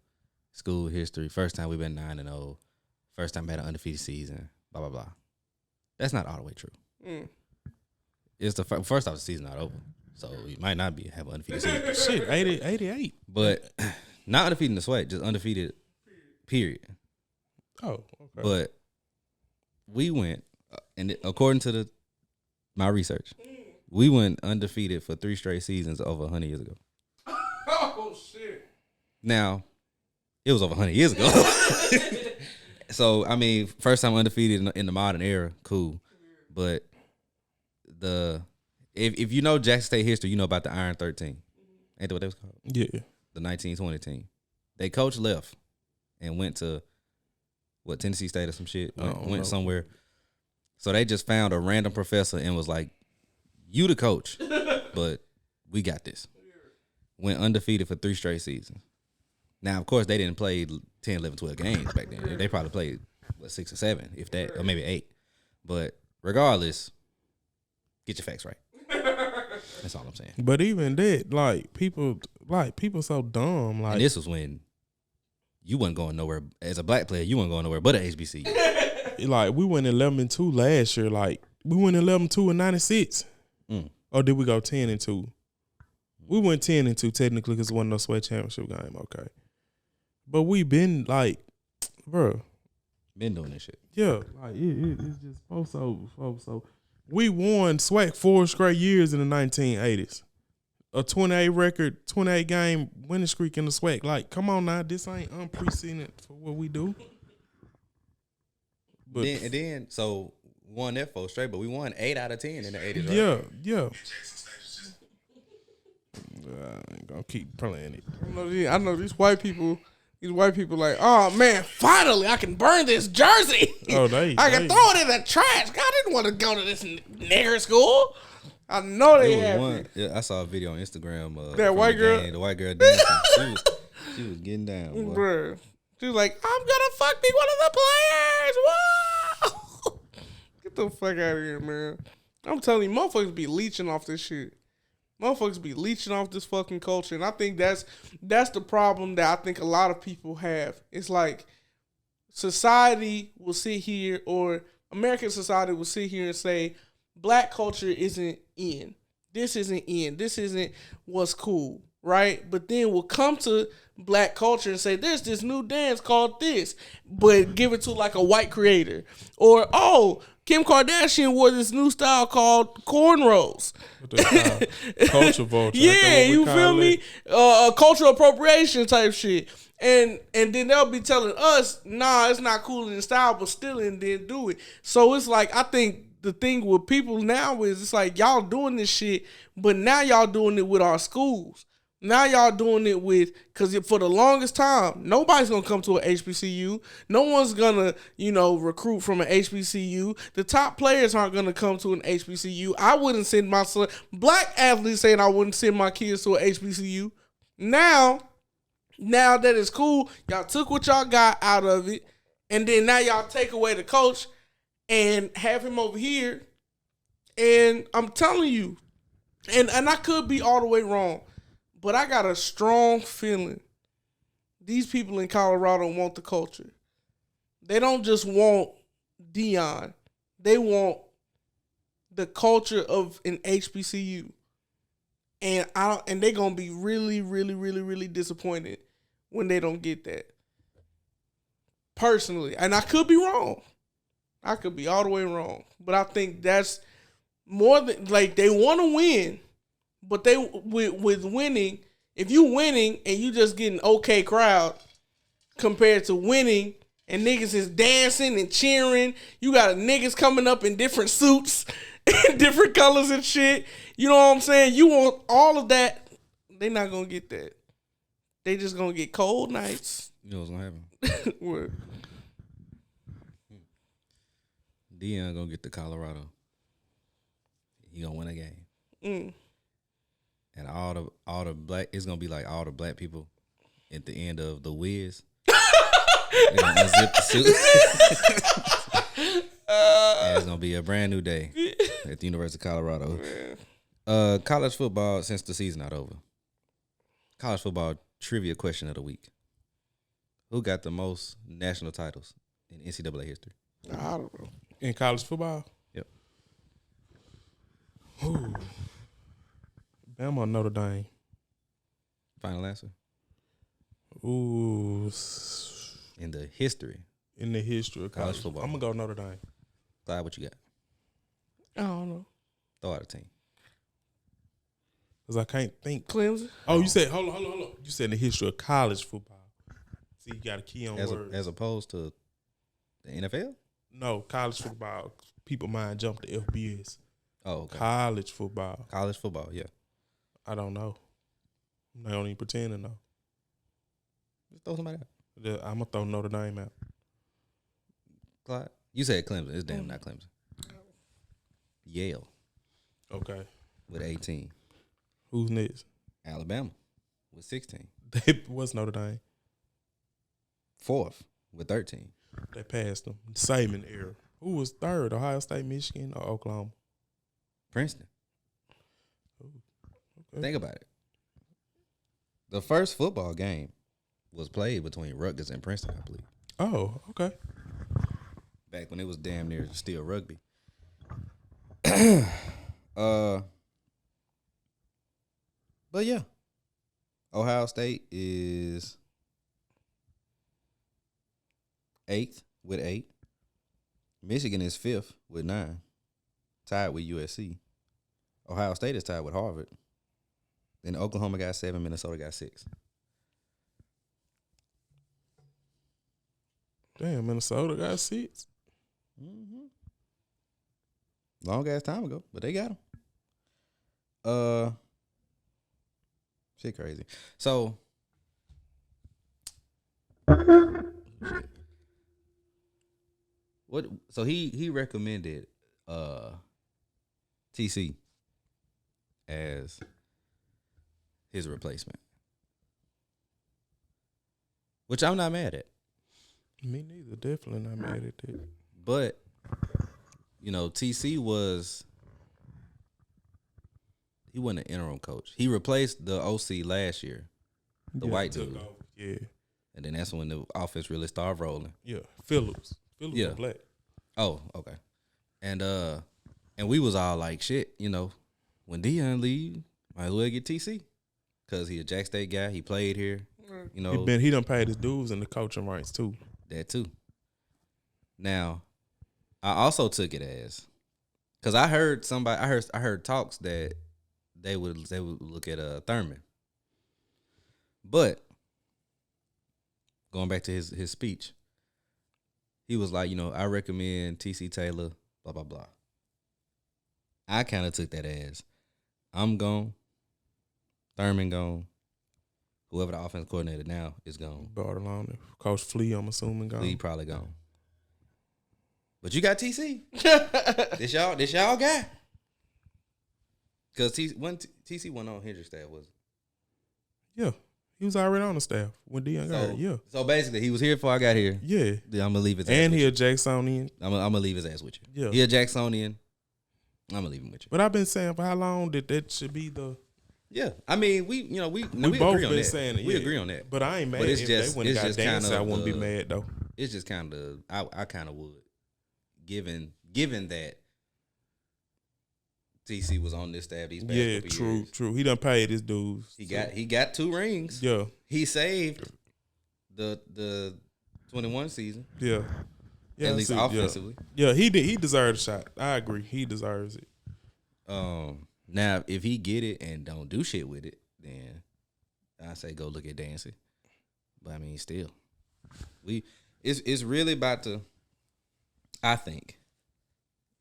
school history. First time we've been 9-0. First time we had an undefeated season. Blah blah blah. That's not all the way true. It's the first off, the season not over, so you might not have an undefeated season. Shit, 88. But not undefeated in the sweat, just undefeated. Period. Oh, okay. But we went, and according to my research, we went undefeated for 3 straight seasons over 100 years ago. Oh, shit. Now, it was over 100 years ago. So, I mean, first time undefeated in the modern era, cool. But if you know Jackson State history, you know about the Iron 13. Ain't that what that was called? Yeah. The 1920 team. They coach left and went to Tennessee State or some shit. Went somewhere. So they just found a random professor and was like, you the coach, but we got this. Went undefeated for 3 straight seasons. Now, of course, they didn't play 10, 11, 12 games back then. They probably played 6 or 7, if that, or maybe 8. But regardless, get your facts right. That's all I'm saying. But even that, people so dumb. Like, And this was when you wasn't going nowhere. As a black player, you wasn't going nowhere but a HBCU. like we went 11-2 last year. Like, we went 11-2 in '96. Or did we go 10-2? We went 10-2 technically because it wasn't no sweat championship game. Okay, But we been like, bro. Been doing this shit. Yeah, like it's just so. We won SWAC 4 straight years in the 1980s. A 28 game winning streak in the SWAC. Like, come on now, this ain't unprecedented for what we do. But Then won that 4 straight, but we won 8 out of 10 in the 80s, right? Yeah. I ain't gonna keep playing it. I know these white people. These white people like, oh man, finally I can burn this jersey. Oh, I can throw it in the trash. God, I didn't want to go to this nigger school. I know they have. Yeah, I saw a video on Instagram. That white girl, the white girl dancing. she was getting down, boy. Bruh. She was like, I'm gonna fuck me one of the players. Whoa! Get the fuck out of here, man. I'm telling you, motherfuckers be leeching off this shit. Motherfuckers be leeching off this fucking culture. And I think that's the problem that I think a lot of people have. It's like society will sit here, or American society will sit here and say, black culture isn't in. This isn't in. This isn't what's cool, right? But then we'll come to black culture and say, there's this new dance called this, but give it to like a white creator. Or, oh, Kim Kardashian wore this new style called cornrows. Culture vulture. Yeah, you feel me? Cultural appropriation type shit. And then they'll be telling us, nah, it's not cool in style, but still and then do it. So it's like, I think the thing with people now is it's like y'all doing this shit, but now y'all doing it with our schools. Now y'all doing it with, because for the longest time, nobody's going to come to an HBCU. No one's going to, recruit from an HBCU. The top players aren't going to come to an HBCU. I wouldn't send my son, black athletes saying I wouldn't send my kids to an HBCU. Now that it's cool, y'all took what y'all got out of it, and then now y'all take away the coach and have him over here. And I'm telling you, and I could be all the way wrong, but I got a strong feeling these people in Colorado want the culture. They don't just want Deion. They want the culture of an HBCU. And they're gonna be really, really, really, really disappointed when they don't get that. Personally. And I could be wrong. I could be all the way wrong. But I think that's more than, like, they want to win. But they with winning, if you winning and you just getting okay crowd compared to winning and niggas is dancing and cheering, you got niggas coming up in different suits and different colors and shit. You know what I'm saying? You want all of that. They not gonna get that. They just gonna get cold nights. You know what's gonna happen? What? Deion gonna get to Colorado. He gonna win a game. And all the black, it's gonna be like all the black people at the end of The Wiz. They're gonna unzip the suit. And it's gonna be a brand new day at the University of Colorado. College football, since the season not over. College football trivia question of the week. Who got the most national titles in NCAA history? I don't know. In college football? Yep. Ooh. Bama or Notre Dame? Final answer? Ooh. In the history. In the history of college football. I'm going to go Notre Dame. Clyde, what you got? I don't know. Throw out a team. Because I can't think. Clemson? Oh, you said, hold on. You said in the history of college football. See, you got a key on words. As opposed to the NFL? No, college football. People mind jump to FBS. Oh, okay. College football. College football, yeah. I don't know. I don't even pretend to know. Just throw somebody out. I'm going to throw Notre Dame out. Clyde? You said Clemson. It's damn not Clemson. Yale Okay. with 18. Who's next? Alabama with 16. What's Notre Dame? Fourth with 13. They passed them. Saban era. Who was third? Ohio State, Michigan, or Oklahoma? Princeton. Okay. Think about it. The first football game was played between Rutgers and Princeton, I believe. Oh, okay. Back when it was damn near still rugby. But yeah. Ohio State is 8th with 8. Michigan is 5th with 9, tied with USC. Ohio State is tied with Harvard. Then Oklahoma got 7, Minnesota got 6. Damn, Minnesota got 6. Mm-hmm. Long ass time ago, but they got them. Shit crazy. So, what? So he recommended TC as his replacement, which I'm not mad at. Me neither. Definitely not mad at that. But you know, TC wasn't an interim coach. He replaced the OC last year, the white dude. Yeah. And then that's when the offense really started rolling. Yeah. Phillips Yeah. was black. Oh, okay. And we was all like, shit, you know, when Deion leave, might as well get TC. Cause he a Jack State guy. He played here. You know. He done paid his dues and the coaching rights too. That too. Now, I also took it as, cause I heard talks that they would look at Thurman. But going back to his speech, he was like, you know, I recommend TC Taylor, blah blah blah. I kind of took that as, I'm gone, Thurman gone, whoever the offense coordinator now is gone. Barcelona, Coach Flea, I'm assuming gone. Flea probably gone. But you got TC. This y'all guy. Because TC went on Hendrick's staff, was it? Yeah. He was already on the staff when Deion got here. Yeah. So basically, he was here before I got here. Yeah. Then I'm gonna leave his ass. And with he you. a Jacksonian. I'm gonna leave his ass with you. Yeah. He a Jacksonian. I'm gonna leave him with you. But I've been saying for how long that should be the. Yeah, I mean we We both agree on been that. saying it. We yeah. agree on that. But I ain't mad. But it's if just- they wouldn't it's got just danced, kinda I wouldn't be the- mad though. It's just kind of I kind of would, given that TC was on this staff these past Yeah, couple years. true. He done paid his dues. He got 2 rings. Yeah, He saved the 21 season, yeah. Yeah, at least see, yeah. offensively. Yeah, he did. He deserved a shot. I agree. He deserves it. Now if he get it and don't do shit with it, then I say go look at Dancy. But I mean, still, it's really about to. I think,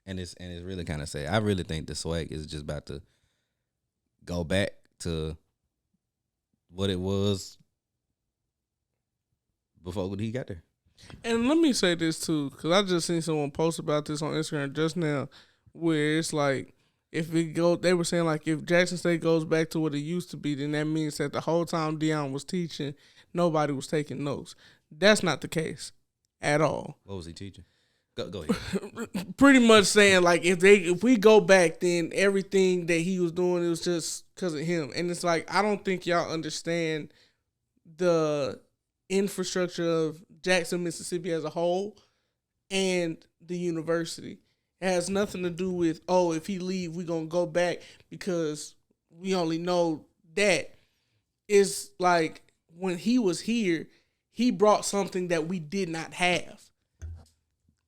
and it's really kind of sad. I really think the swag is just about to go back to what it was before he got there. And let me say this too, because I just seen someone post about this on Instagram just now, where it's like, they were saying like if Jackson State goes back to what it used to be, then that means that the whole time Deion was teaching, nobody was taking notes. That's not the case at all. What was he teaching? Go ahead. Pretty much saying like if we go back, then everything that he was doing, it was just because of him. And it's like, I don't think y'all understand the infrastructure of Jackson, Mississippi as a whole and the university. It has nothing to do with, if he leave, we're going to go back because we only know that. It's like when he was here, he brought something that we did not have.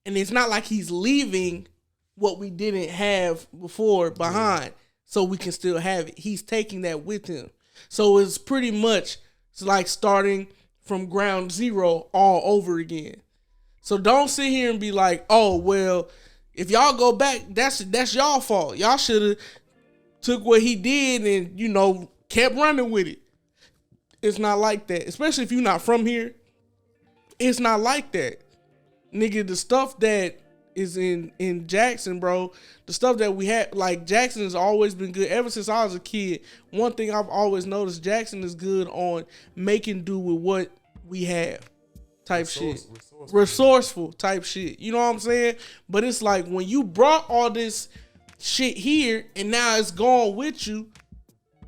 And it's not like he's leaving what we didn't have before behind so we can still have it. He's taking that with him. So it's pretty much, it's like starting from ground zero all over again. So don't sit here and be like, if y'all go back, that's y'all fault. Y'all should have took what he did and, kept running with it. It's not like that. Especially if you're not from here. It's not like that. Nigga, the stuff that is in Jackson, bro, the stuff that we had, like Jackson has always been good. Ever since I was a kid, one thing I've always noticed, Jackson is good on making do with what we have type shit. Resourceful type shit. You know what I'm saying? But it's like when you brought all this shit here and now it's gone with you,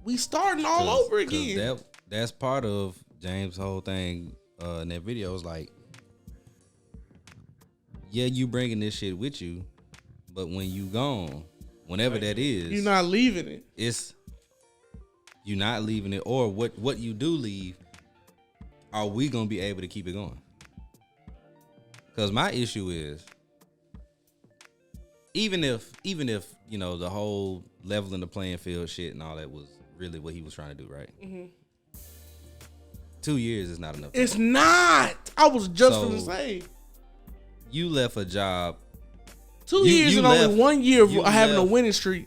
we starting all over again. That's part of James' whole thing in that video. Is like, yeah, you bringing this shit with you, but when you gone, whenever that is, you're not leaving it. You're not leaving it, or what you do leave, are we gonna be able to keep it going? Because my issue is, even if you know the whole leveling the playing field shit and all that was really what he was trying to do, right? Mm-hmm. 2 years is not enough time. It's not. I was just gonna say. You left a job. 2 years and only 1 year of having a winning streak.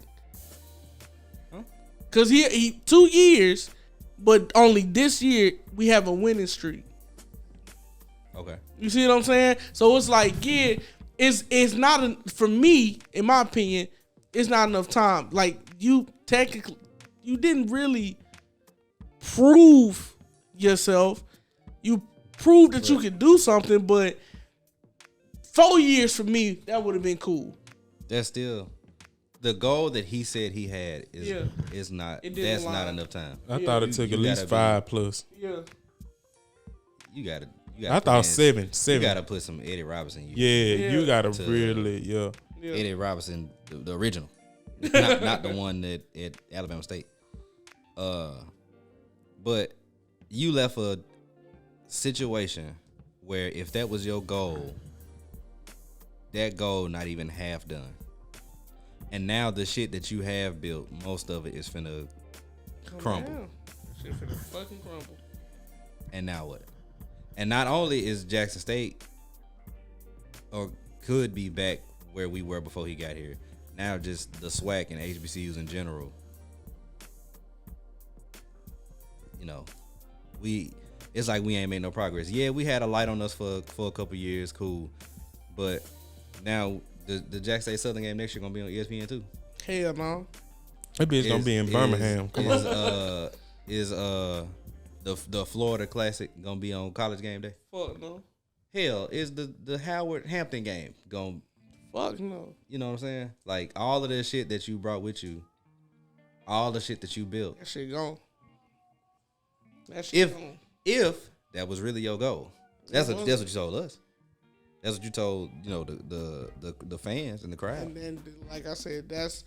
Huh? Cause he 2 years, but only this year we have a winning streak. Okay. You see what I'm saying? So it's like, yeah, it's not for me, in my opinion, it's not enough time. Like you technically, you didn't really prove yourself. You proved that you could do something, but 4 years for me, that would have been cool. That's still the goal that he said he had is not. That's not enough time. I thought it took at least 5 plus. Yeah. You gotta. I thought 7. You gotta put some Eddie Robinson. You gotta really, Eddie Robinson, the original, not the one that at Alabama State. But you left a situation where if that was your goal, that goal not even half done, and now the shit that you have built, most of it is finna crumble. Shit finna fucking crumble. And now what? And not only is Jackson State or could be back where we were before he got here, now just the SWAC and HBCUs in general, you know, it's like we ain't made no progress. Yeah, we had a light on us for a couple years, cool, but now the Jackson State Southern game next year gonna be on ESPN too. Hell no. That bitch gonna be in Birmingham. Come on. Is the Florida Classic gonna be on College Game Day? Fuck no. Hell, is the Howard Hampton game gonna? Fuck no. You know what I'm saying? Like all of the shit that you brought with you, all the shit that you built. That shit gone. That shit gone. If that was really your goal, that's what you told us. That's what you told the fans and the crowd. And then, like I said, that's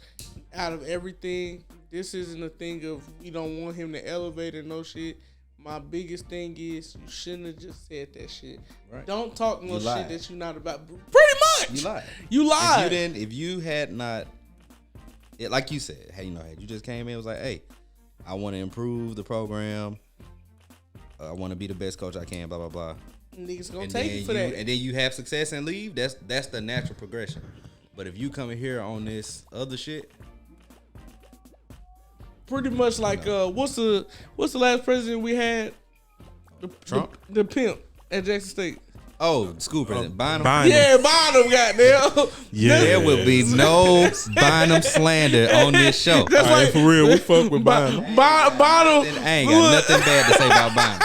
out of everything. This isn't a thing of we don't want him to elevate or no shit. My biggest thing is you shouldn't have just said that shit. Right. Don't talk no shit that you're not about. Pretty much. You lied. You lied. If you had not, like you said, hey, had you just came in and was like, hey, I want to improve the program. I want to be the best coach I can, blah, blah, blah. Niggas gonna take you for that. And then you have success and leave. That's the natural progression. But if you come in here on this other shit, pretty much like what's the last president we had? Trump, the pimp at Jackson State. Oh, the school president, Bynum. Yeah, Bynum, goddamn. Yeah, there will be no Bynum slander on this show. That's like, for real, we fuck with Bynum. Bynum. I ain't got nothing bad to say about Bynum.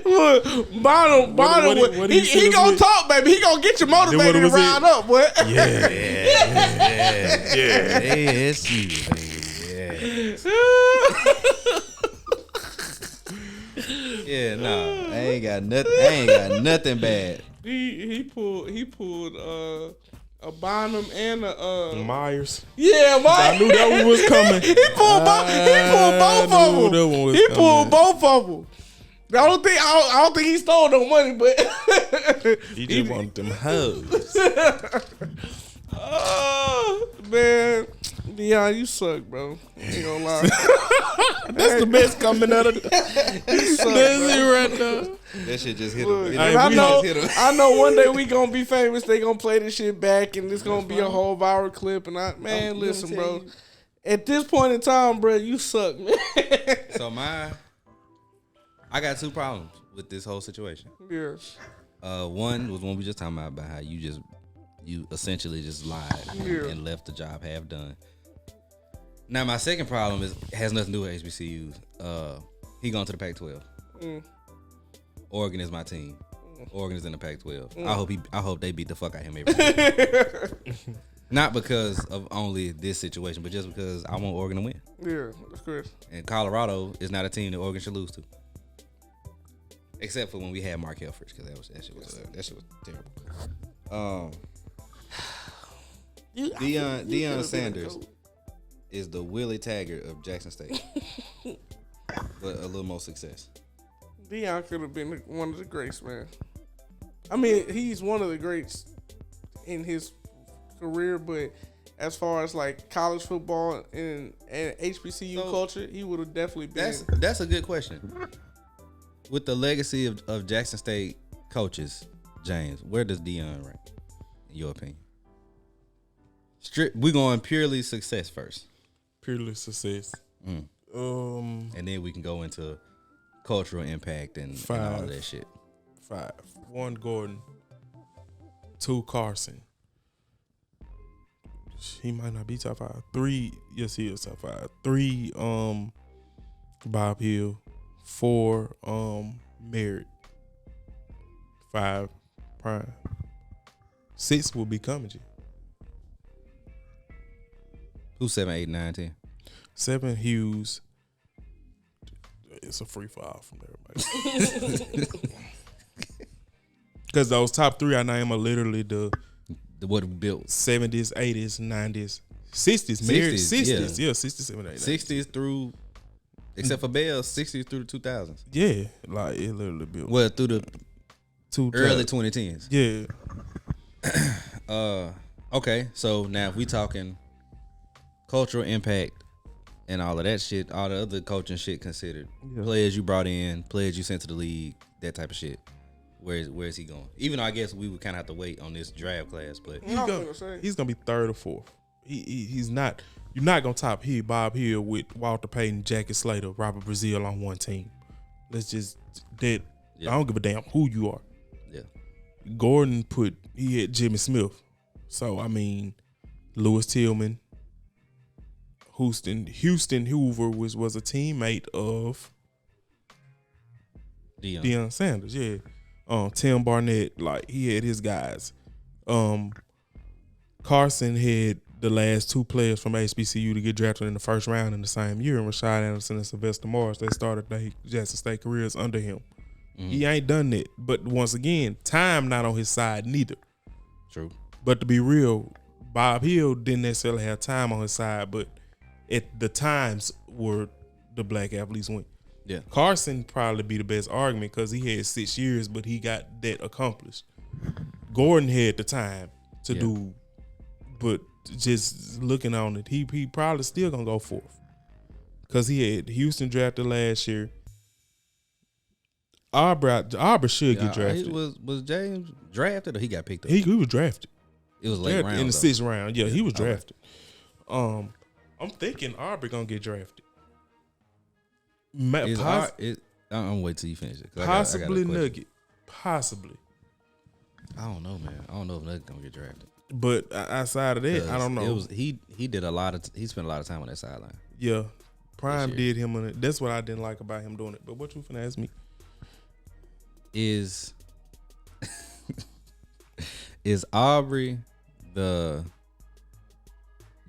Look, Bynum, he gonna talk, baby. He gonna get you motivated to ride up, boy. Yeah. It's you, baby. Yeah, no, I ain't got nothing bad. He pulled a Bynum and a Myers. Yeah, Myers. I knew that one was coming. He pulled both of them. He pulled both of them. I don't think he stole no money, but he just wanted them hoes. Oh man, Deion, you suck, bro. I ain't gonna lie. That's the best coming out of you suck, right now. That shit just hit him. I know one day we gonna be famous. They gonna play this shit back, and it's gonna be a whole viral clip. And listen, bro. At this point in time, bro, you suck, man. So I got 2 problems with this whole situation. Yeah. One was one we just talking about how you essentially just lied and left the job half done. Now my second problem has nothing to do with HBCUs. He going to the Pac-12. Oregon is my team. Oregon is in the Pac-12. I hope they beat the fuck out of him every time. Not because of only this situation, but just because I want Oregon to win. Yeah, that's good. And Colorado is not a team that Oregon should lose to. Except for when we had Mark Helfrich, because that shit was terrible. Deion Sanders is the Willie Taggart of Jackson State, but a little more success. Deion could have been one of the greats, man. I mean, he's one of the greats in his career, but as far as like college football and HBCU culture, he would have definitely been. That's a good question. With the legacy of Jackson State coaches, James, where does Deion rank, in your opinion? We're going purely success first. Purely success. And then we can go into cultural impact and all of that shit. 5. 1 Gordon. 2 Carson. He might not be top 5. 3, yes, he is top 5. 3, Bob Hill. 4, Merritt. 5, Prime. 6 will be Cummings. Who's 7, 8, 9, 10? 7, Hughes. It's a free for all from everybody. Because those top 3 I name are literally the what we built 70s, 80s, 90s, 60s, 60s, yeah, 67, 80s, 60s through, except for Bell, 60s through the 2000s. Yeah, like it literally built. Well, through the early 2010s. Yeah. Okay, so now if we talking cultural impact and all of that shit, all the other coaching shit considered, players you brought in, players you sent to the league, that type of shit. Where is he going? Even though I guess we would kind of have to wait on this draft class, but he's gonna be 3rd or 4th. He's not. You're not gonna top Bob Hill with Walter Payton, Jackie Slater, Robert Brazile on one team. Let's just that. I don't give a damn who you are. Yeah. Gordon he had Jimmy Smith. So I mean, Lewis Tillman, Houston Hoover was a teammate of Deion Sanders. Yeah. Tim Barnett, like he had his guys. Carson had the last 2 players from HBCU to get drafted in the first round in the same year, and Rashad Anderson and Sylvester Morris. They started their Jackson State careers under him. He ain't done that, but once again, time not on his side neither. True. But to be real, Bob Hill didn't necessarily have time on his side, but at the times where the black athletes went. Yeah. Carson probably be the best argument because he had 6 years, but he got that accomplished. Gordon had the time to do, but just looking on it, he probably still gonna go 4th because he had Houston drafted last year. Aubrey should get drafted. Was James drafted or he got picked up? He was drafted. It was late round in the 6th round. Yeah, he was drafted. Okay. I'm thinking Aubrey gonna get drafted. I'm gonna wait till you finish it. Possibly Nugget. Possibly. I don't know, man. I don't know if Nugget gonna get drafted. But outside of that, I don't know. He did a lot of. He spent a lot of time on that sideline. Yeah, Prime did him on it. That's what I didn't like about him doing it. But what you finna ask me is Aubrey the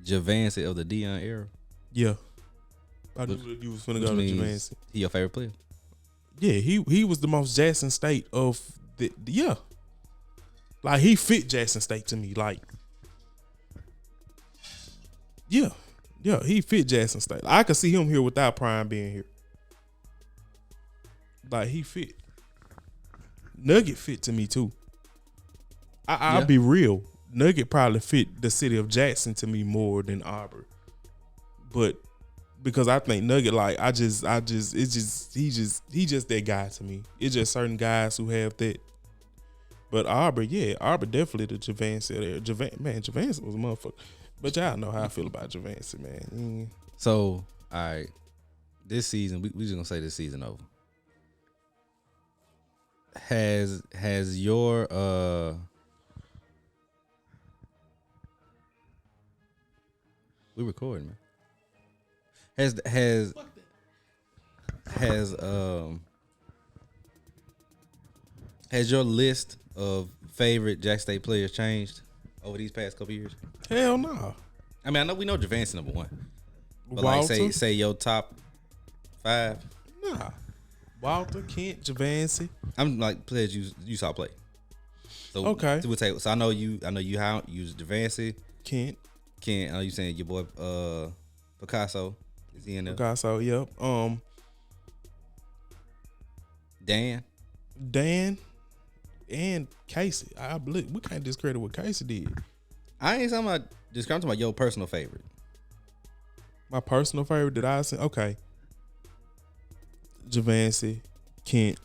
Javancy of the Deion era? Yeah. I knew you was finna go to Javancy. He your favorite player? Yeah, he was the most Jackson State of the Like he fit Jackson State to me. Like yeah, he fit Jackson State. I could see him here without Prime being here. Like he fit. Nugget fit to me too. I'll be real. Nugget probably fit the city of Jackson to me more than Aubrey. But because I think Nugget, like he's just that guy to me. It's just certain guys who have that. But Aubrey definitely the Javancy there. Javancy was a motherfucker. But y'all know how I feel about Javancy, man. So, all right, this season we just gonna say this season over. Has your we recording, man. Has your list of favorite Jack State players changed over these past couple years? Hell no. I mean, I know we know Javancy number 1, but Walter? like say your top 5. Nah. Walter, Kent, Javancy. I'm like players you saw play. So okay. So I know you use Javancy, Kent. I know you saying your boy Picasso. Is he in there? Picasso, yep. Dan. and Casey. I believe we can't discredit what Casey did. I ain't talking about just. I'm talking about your personal favorite. My personal favorite that I seen. Okay, Javancy, Kent,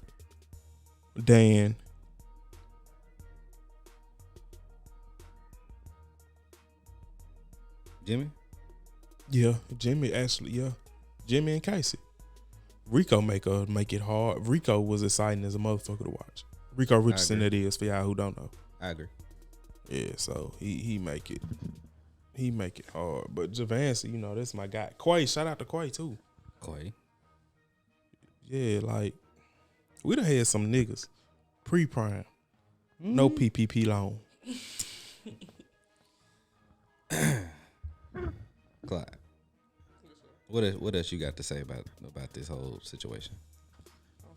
Dan. Jimmy. Yeah, Jimmy actually. Yeah, Jimmy and Casey. Rico make it hard. Rico was exciting as a motherfucker to watch. Rico Richardson, that is, for y'all who don't know. I agree. Yeah, so he make it hard. But Javancy, you know, that's my guy. Quay, shout out to Quay too. Quay. Yeah, like we done had some niggas pre-prime, no PPP loan. Clyde. What else you got to say about this whole situation?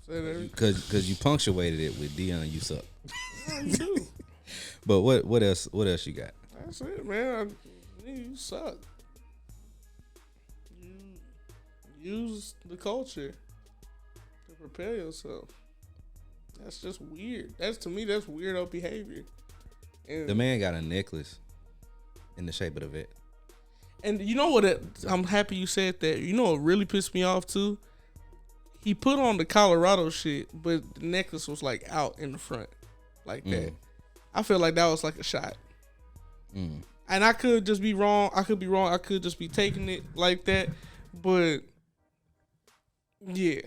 Because you punctuated it with Deion, you suck. You do. But what else you got? That's it, man. You suck. You use the culture to prepare yourself. That's just weird. To me, that's weirdo behavior. And The man got a necklace in the shape of the vet. And you know what? I'm happy you said that. You know what really pissed me off too? He put on the Colorado shit, but the necklace was like out in the front, like that. I feel like that was like a shot. And I could just be wrong. I could be wrong. I could just be taking it like that. But yeah.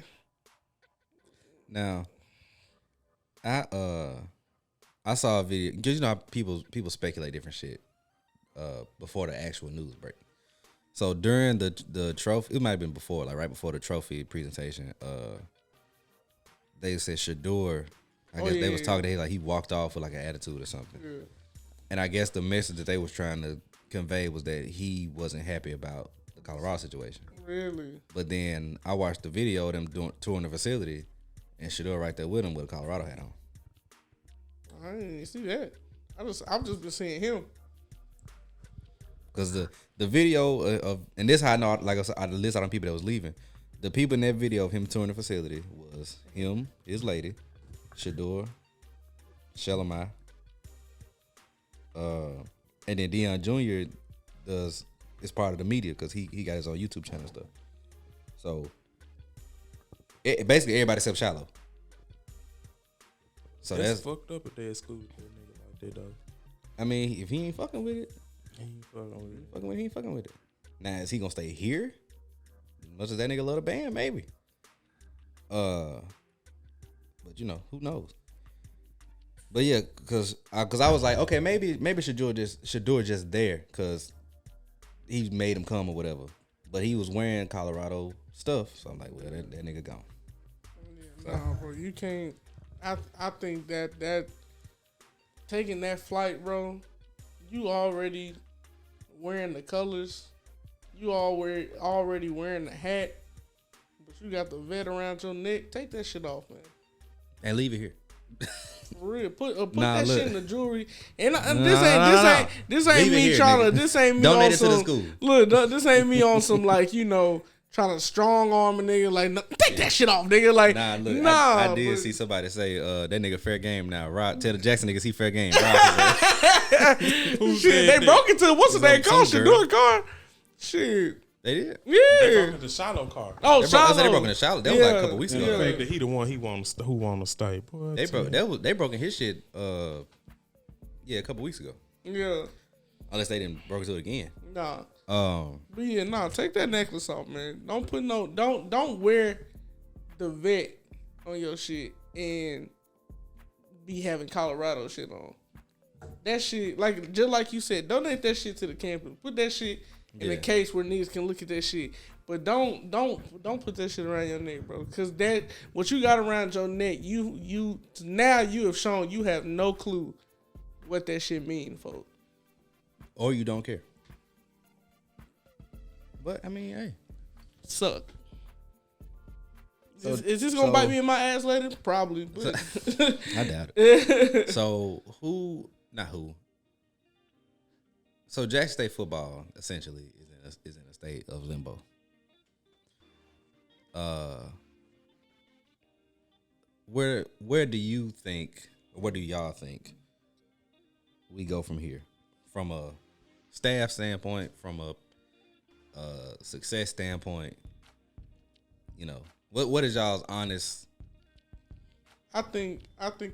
Now, I saw a video because you know how people speculate different shit before the actual news break. So during the trophy, it might have been before, like right before the trophy presentation. They said Shador. I guess they was talking to him like he walked off with like an attitude or something. Yeah. And I guess the message that they was trying to convey was that he wasn't happy about the Colorado situation. Really? But then I watched the video of them touring the facility, and Shador right there with him with a Colorado hat on. I didn't even see that. I've just been seeing him. Because the video of, and this how I know, like I said, out of the list out of people that was leaving, the people in that video of him touring the facility was him, his lady, Shador, Shellamai, and then Deion Jr. is part of the media because he got his own YouTube channel and stuff. So basically everybody except Shallow. So that's fucked up if they exclude that nigga like that though. I mean, if he ain't fucking with it, He ain't fucking with it. Now, is he gonna stay here? Much as that nigga love the band, maybe. But you know, who knows? But yeah, cause I was like, okay, maybe Shador just there, cause he made him come or whatever. But he was wearing Colorado stuff, so I'm like, well, that nigga gone. Yeah, nah, bro, you can't. I think that taking that flight, bro, you already wearing the colors, you already wearing the hat, but you got the vet around your neck. Take that shit off, man. And leave it here. For real, put Nah, that look. shit in the jewelry. And Nah. this ain't Leave it me here, trying nigga. to. This ain't me Donate on it to some. the school. Look, this ain't me on some like trying to strong arm a nigga. Like, no, take that shit off, nigga. Like, Nah, look, nah, I did see somebody say that nigga fair game now. Rob, tell the Jackson niggas he fair game. Rob Shit, they broke into what's the name called? Shador car. Shit. They did. They Yeah. broke into Shallow car. Oh, They Shiloh. broke in the shower. That was like a couple weeks The ago. fact that he the one who want to stay. Boy, They broke in his shit. A couple weeks ago. Yeah. Unless they didn't broke into it again. Nah. But yeah, nah, take that necklace off, man. Don't wear the vet on your shit and be having Colorado shit on. That shit, like just like you said, donate that shit to the campus. Put that shit in a case where niggas can look at that shit. But don't put that shit around your neck, bro. Cause that what you got around your neck, you now you have shown you have no clue what that shit mean, folks. Or you don't care. But I mean, hey. Suck. So- Is this gonna so- bite me in my ass later? Probably, but I doubt it. So not who. So Jack State football essentially is in a state of limbo. Where do you think, What do y'all think we go from here? From a staff standpoint, from a success standpoint, you know, what is y'all's honest? I think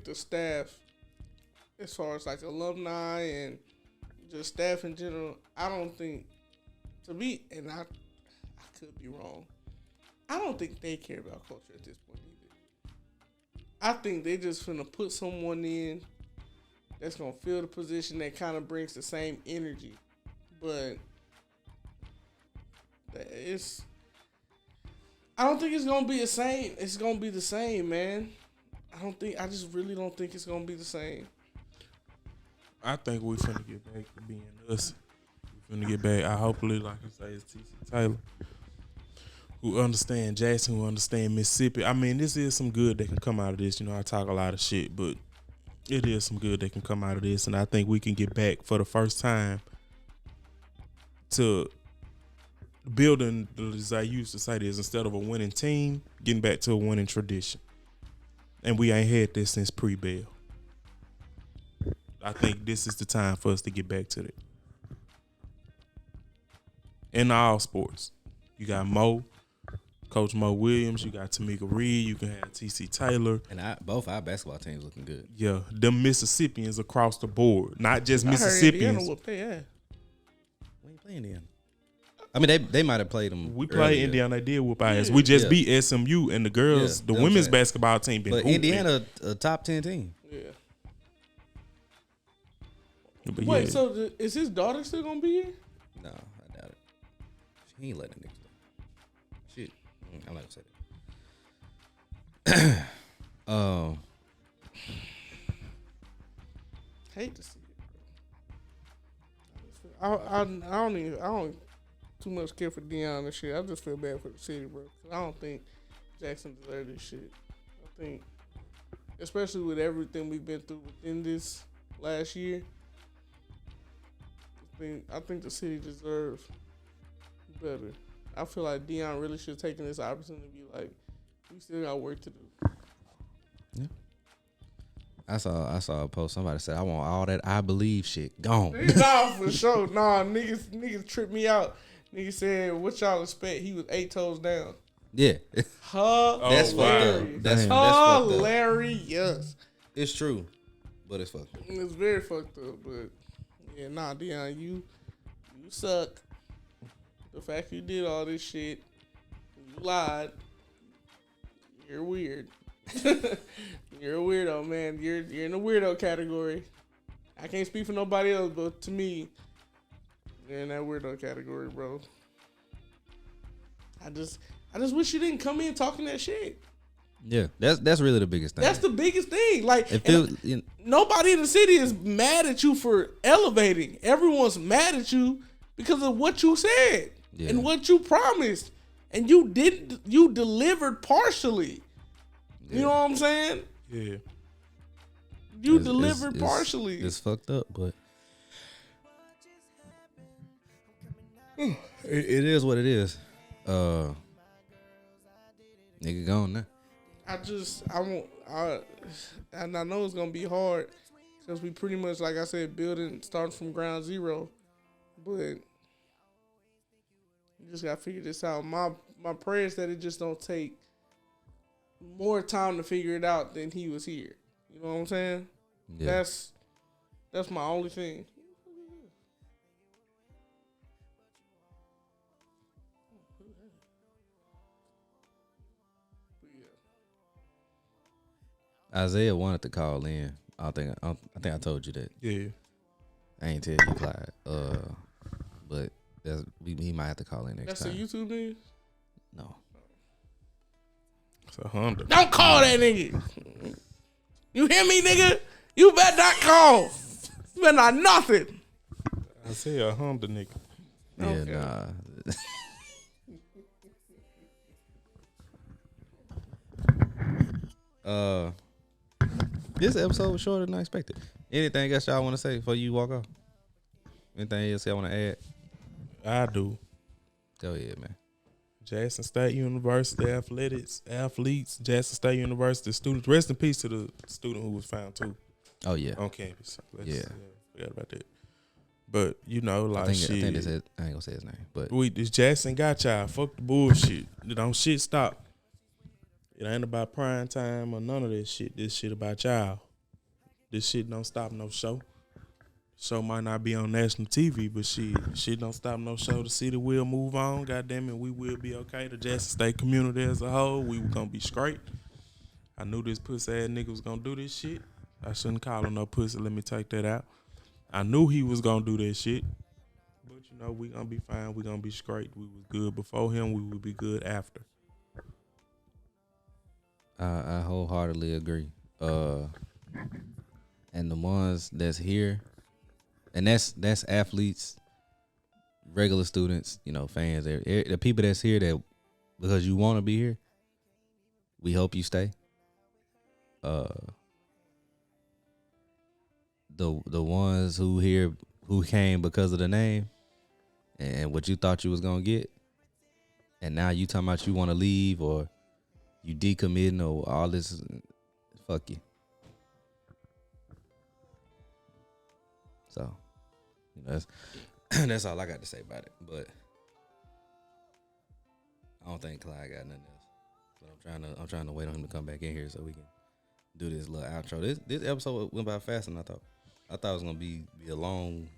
the staff, as far as like alumni and just staff in general, I don't think, to me, and I could be wrong, I don't think they care about culture at this point either. I think they just finna put someone in that's gonna fill the position that kind of brings the same energy, but I don't think it's gonna be the same. It's gonna be the same, man. I just really don't think it's gonna be the same. I think we finna get back to being us. We finna get back. I hopefully, like I say, it's T.C. Taylor, who understand Jackson, who understand Mississippi. I mean, this is some good that can come out of this. You know, I talk a lot of shit, but it is some good that can come out of this, and I think we can get back for the first time to building, as I used to say this, instead of a winning team, getting back to a winning tradition. And we ain't had this since pre-Bell. I think this is the time for us to get back to that. In all sports. You got Coach Mo Williams, you got Tamika Reed, you can have T.C. Taylor. And both our basketball teams looking good. Yeah, them Mississippians across the board. Not just I Mississippians. heard Indiana whoop their ass. We ain't playing Indiana. I mean, they might have played them. We played Indiana. They did whoop our ass. We just beat SMU and the girls. The women's basketball team been hooping. Indiana, a top 10 team. Yeah. But Wait, yeah. so is his daughter still gonna be here? No, I doubt it. He ain't letting niggas go. Shit, I'm not gonna say that. Hate to see it, bro. I don't too much care for Deion and shit. I just feel bad for the city, bro. 'Cause I don't think Jackson deserves this shit. I think, especially with everything we've been through within this last year, I think the city deserves better. I feel like Deion really should have taken this opportunity to be like, we still got work to do. Yeah. I saw a post. Somebody said, I want all that I believe shit gone. Nah, for sure. Nah, niggas tripped me out. Niggas said, what y'all expect? He was 8 toes down. Yeah. That's That's fucked up. That's fucked up. Hilarious. It's true, but it's fucked up. It's very fucked up, but yeah, nah, Deion, you suck. The fact you did all this shit, you lied. You're weird. You're a weirdo, man. You're in the weirdo category. I can't speak for nobody else, but to me, you're in that weirdo category, bro. I just wish you didn't come in talking that shit. Yeah, that's really the biggest thing. That's the biggest thing. Like, you know, nobody in the city is mad at you for elevating. Everyone's mad at you because of what you said and what you promised, and you delivered partially. You know what I'm saying? Yeah. You delivered partially. It's fucked up, but it is what it is. Nigga gone now. And I know it's gonna be hard because we pretty much, like I said, starting from ground zero. But you just gotta figure this out. My prayer is that it just don't take more time to figure it out than he was here. You know what I'm saying? Yeah. That's my only thing. Isaiah wanted to call in. I think I told you that. Yeah. I ain't tell you, Clyde. But he might have to call in next time. That's a YouTube news? No. It's a Honda. Don't call that nigga. You hear me, nigga? You better not call. You better not nothing. I say a Honda nigga. Yeah, Okay. Nah. This episode was shorter than I expected. Anything else y'all want to say before you walk off? Anything else y'all want to add? I do. Go ahead, man. Jackson State University athletes, Jackson State University students. Rest in peace to the student who was found too. Oh yeah. on campus. Yeah. Forgot about that. But you know, like I think shit. this is, I ain't gonna say his name, but This Jackson got y'all. Fuck the bullshit. Don't shit stop. It ain't about prime time or none of this shit. This shit about y'all. This shit don't stop no show. Show might not be on national TV, but shit don't stop no show. The city will move on. Goddamn it, we will be okay. The Jackson State community as a whole, we were gonna be straight. I knew this pussy ass nigga was gonna do this shit. I shouldn't call him no pussy. Let me take that out. I knew he was gonna do that shit. But you know, we gonna be fine. We gonna be straight. We was good before him. We will be good after. I wholeheartedly agree. And the ones that's here, and that's athletes, regular students, you know, fans. The people that's here that because you want to be here, we hope you stay. The ones who came because of the name and what you thought you was gonna get, and now you talking about you want to leave or you decommitting or all this, fuck you. So, you know, that's all I got to say about it. But I don't think Clyde got nothing else. But I'm trying to wait on him to come back in here so we can do this little outro. This episode went by faster than I thought. I thought it was gonna be a long.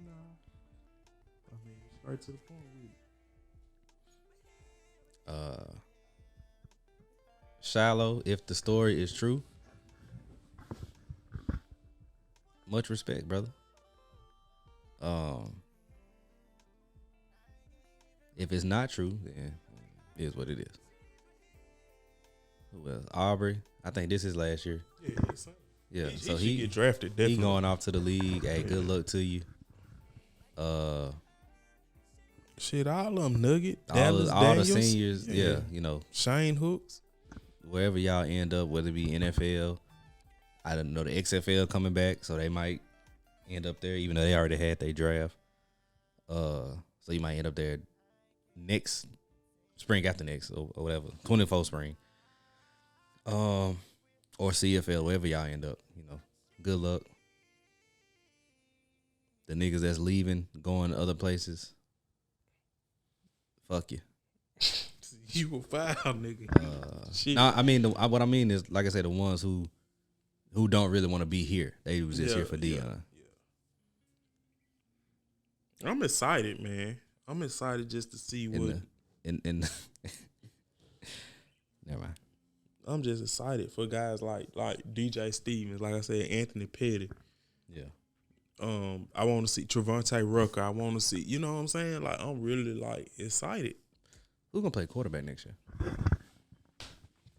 No, I mean straight to the point. Shallow, if the story is true, much respect, brother. If it's not true, then it is what it is. Who else? Aubrey, I think this is last year. Yeah, so he get drafted. Definitely. He going off to the league. Hey, good luck to you. Shit, all of them Nugget, all Dallas the Daniels, seniors, yeah, you know, Shane Hooks, wherever y'all end up, whether it be NFL, I don't know, the XFL coming back, so they might end up there, even though they already had their draft. So you might end up there next spring after next or whatever, 24 spring. Or CFL, wherever y'all end up, you know, good luck. The niggas that's leaving, going to other places, fuck you. You a foul nigga. No, I mean, what I mean is, like I said, the ones who don't really want to be here. They was just here for Deion. Yeah. I'm excited, man. I'm excited just to see what. Never mind. I'm just excited for guys like DJ Stevens, like I said, Anthony Petty. Yeah. I want to see Trevontae Rucker. I want to see, you know what I'm saying? Like, I'm really like excited. Who gonna play quarterback next year?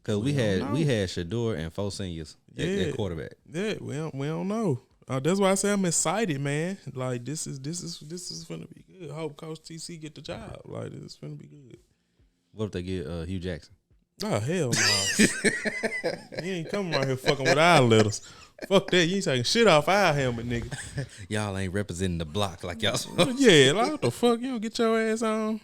Cause we had Shador and 4 seniors at quarterback. Yeah, we don't know. That's why I say I'm excited, man. Like this is gonna be good. Hope Coach TC get the job. Like this is gonna be good. What if they get Hugh Jackson? Oh hell no! He ain't coming around here fucking with our letters. Fuck that! You ain't taking shit off our helmet, nigga. Y'all ain't representing the block like y'all. Yeah, like what the fuck? You don't get your ass on.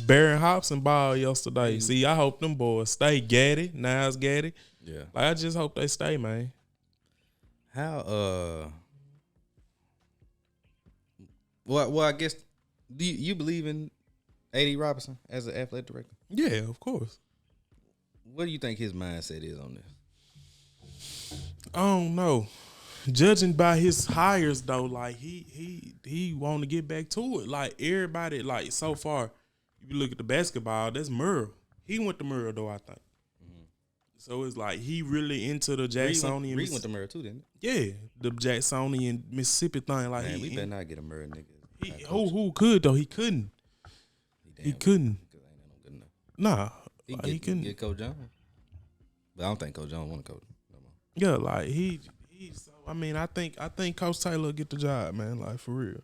Barron Hobson ball yesterday. See, I hope them boys stay Gaddy, Niles Gaddy. Yeah. Like I just hope they stay, man. How Well, I guess do you believe in A.D. Robertson as an athletic director? Yeah, of course. What do you think his mindset is on this? I don't know. Judging by his hires though, like he want to get back to it. Like everybody, like so far, if you look at the basketball, that's Merle. He went to Merle though, I think. Mm-hmm. So it's like he really into the Jacksonian. Reed went to Merle too, didn't he? Yeah, the Jacksonian Mississippi thing. Like man, we better not get a Merle nigga. Who could though? He couldn't. He couldn't. Nah, he couldn't get Coach Jones. But I don't think Coach Jones want to coach no more. Yeah, like he. So I mean, I think Coach Taylor will get the job, man. Like for real,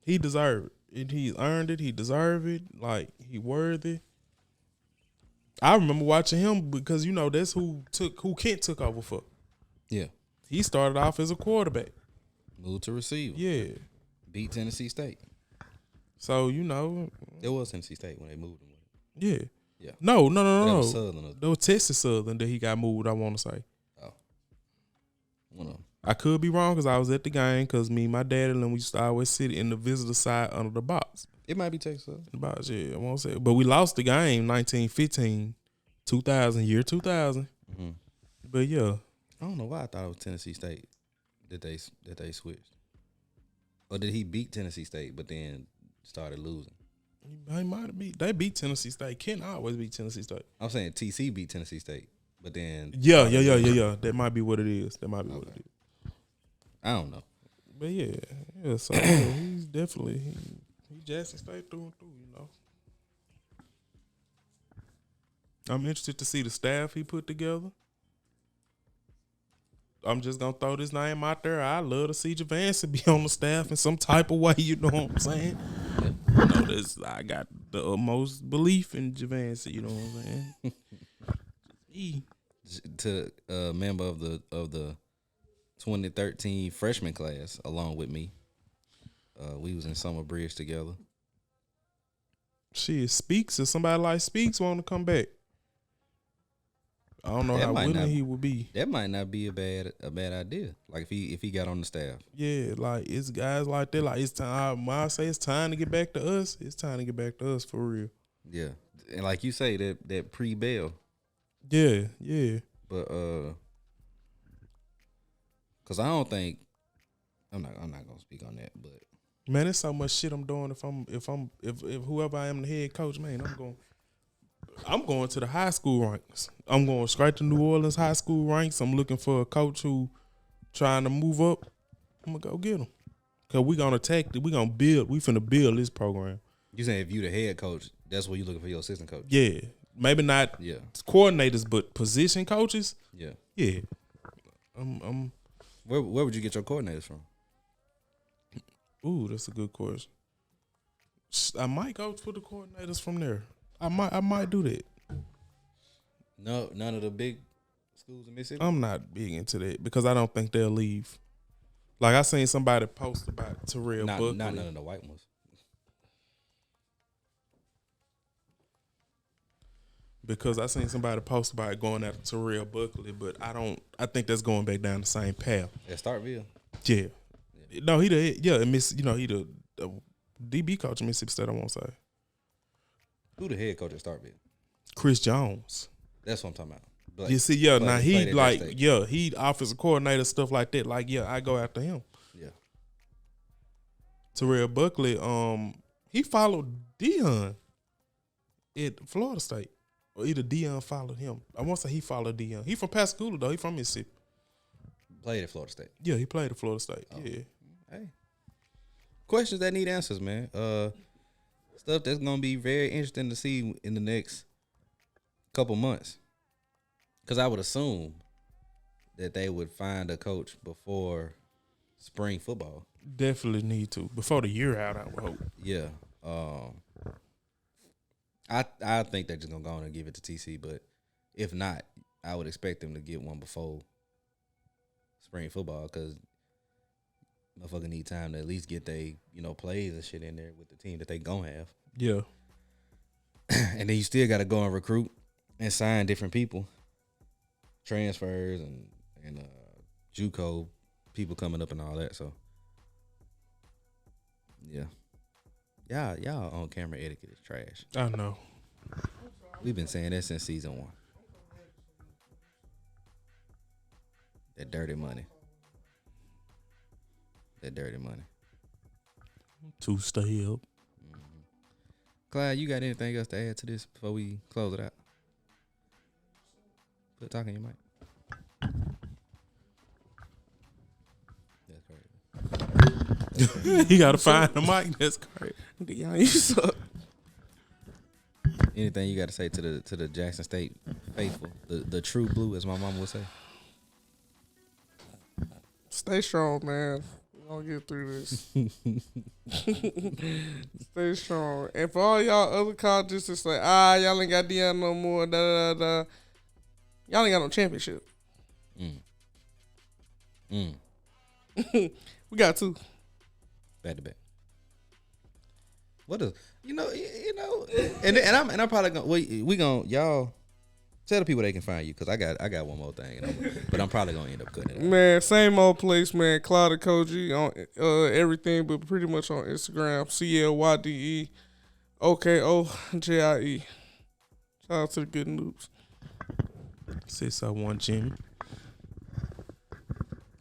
he deserved it. He earned it. He deserved it. Like he worthy. I remember watching him because you know that's who Kent took over for. Yeah, he started off as a quarterback, moved to receiver. Yeah, beat Tennessee State. So you know it was Tennessee State when they moved him. Yeah, Yeah. No. That was Southern. That was Texas Southern that he got moved, I want to say. Oh. One of them. I could be wrong because I was at the game because me and my dad and them, we used to always sit in the visitor side under the box. It might be Texas Southern. The box, yeah, I won't say. But we lost the game 1915, 2000, year 2000. Mm-hmm. But yeah. I don't know why I thought it was Tennessee State that they switched. Or did he beat Tennessee State but then started losing? They might have they beat Tennessee State. Ken always beat Tennessee State. I'm saying TC beat Tennessee State, but then Yeah. That might be what it is. What it is. I don't know. But yeah. So he's definitely he Jackson State through and through. You know. I'm interested to see the staff he put together. I'm just gonna throw this name out there. I love to see Javance be on the staff in some type of way. You know what I'm saying? You know, I got the utmost belief in Javance. You know what I'm saying? To a member of the 2013 freshman class, along with me, we was in Summer Bridge together. Shit, Speaks. If somebody like Speaks want to come back, I don't know how willing he would be. That might not be a bad idea. Like if he got on the staff. Yeah, like it's guys like that. Like it's time. When I say it's time to get back to us, it's time to get back to us for real. Yeah, and like you say, that pre-bail. Yeah. But cause I don't think I'm not gonna speak on that. But man, there's so much shit I'm doing. If whoever I am the head coach, man, I'm going to the high school ranks. I'm going straight to New Orleans high school ranks. I'm looking for a coach who trying to move up. I'm gonna go get him. Cause we gonna attack it. We finna build this program. You saying if you the head coach, that's what you looking for your assistant coach? Yeah. Maybe not coordinators, but position coaches. Yeah. Yeah. Where would you get your coordinators from? Ooh, that's a good question. I might go for the coordinators from there. I might do that. No, none of the big schools in Mississippi? I'm not big into that because I don't think they'll leave. Like I seen somebody post about Terrell Buckley. Not none of the white ones. Because I seen somebody post about going after Terrell Buckley, but I think that's going back down the same path. At Starkville? Yeah. No, he the DB coach in Mississippi State, I won't say. Who the head coach at Starkville? Chris Jones. That's what I'm talking about. But, you see, now he offensive coordinator, stuff like that. Like, I go after him. Yeah. Terrell Buckley, he followed Deion at Florida State. Or either Deion followed him. I won't say he followed Deion. He from Pascagoula, though. He from Mississippi. Played at Florida State. Yeah, he played at Florida State. Oh. Yeah. Hey. Questions that need answers, man. Stuff that's going to be very interesting to see in the next couple months. Because I would assume that they would find a coach before spring football. Definitely need to. Before the year out, I would hope. Yeah. I think they're just going to go on and give it to TC, but if not, I would expect them to get one before spring football because motherfucker need time to at least get they, plays and shit in there with the team that they going to have. Yeah. And then you still got to go and recruit and sign different people. Transfers and JUCO people coming up and all that. So, yeah. Y'all on camera etiquette is trash. I know. We've been saying that since season 1. That dirty money. To stay up. Mm-hmm. Clyde, you got anything else to add to this before we close it out? Put talking your mic. That's crazy. You gotta find the mic. That's crazy. Deion, you suck. Anything you got to say to the Jackson State faithful, the true blue, as my mama would say? Stay strong, man. We're gonna get through this. Stay strong. And for all y'all other colleges, it's like, y'all ain't got Deion no more. Y'all ain't got no championship. We got 2. Back to back. What is and I'm probably gonna we gonna y'all tell the people they can find you because I got one more thing, but I'm probably gonna end up cutting it out. Man, same old place, man. Clyde Koji on everything, but pretty much on Instagram. CLYDE OKOJIE. Shout out to the good news. 601 Jimmy.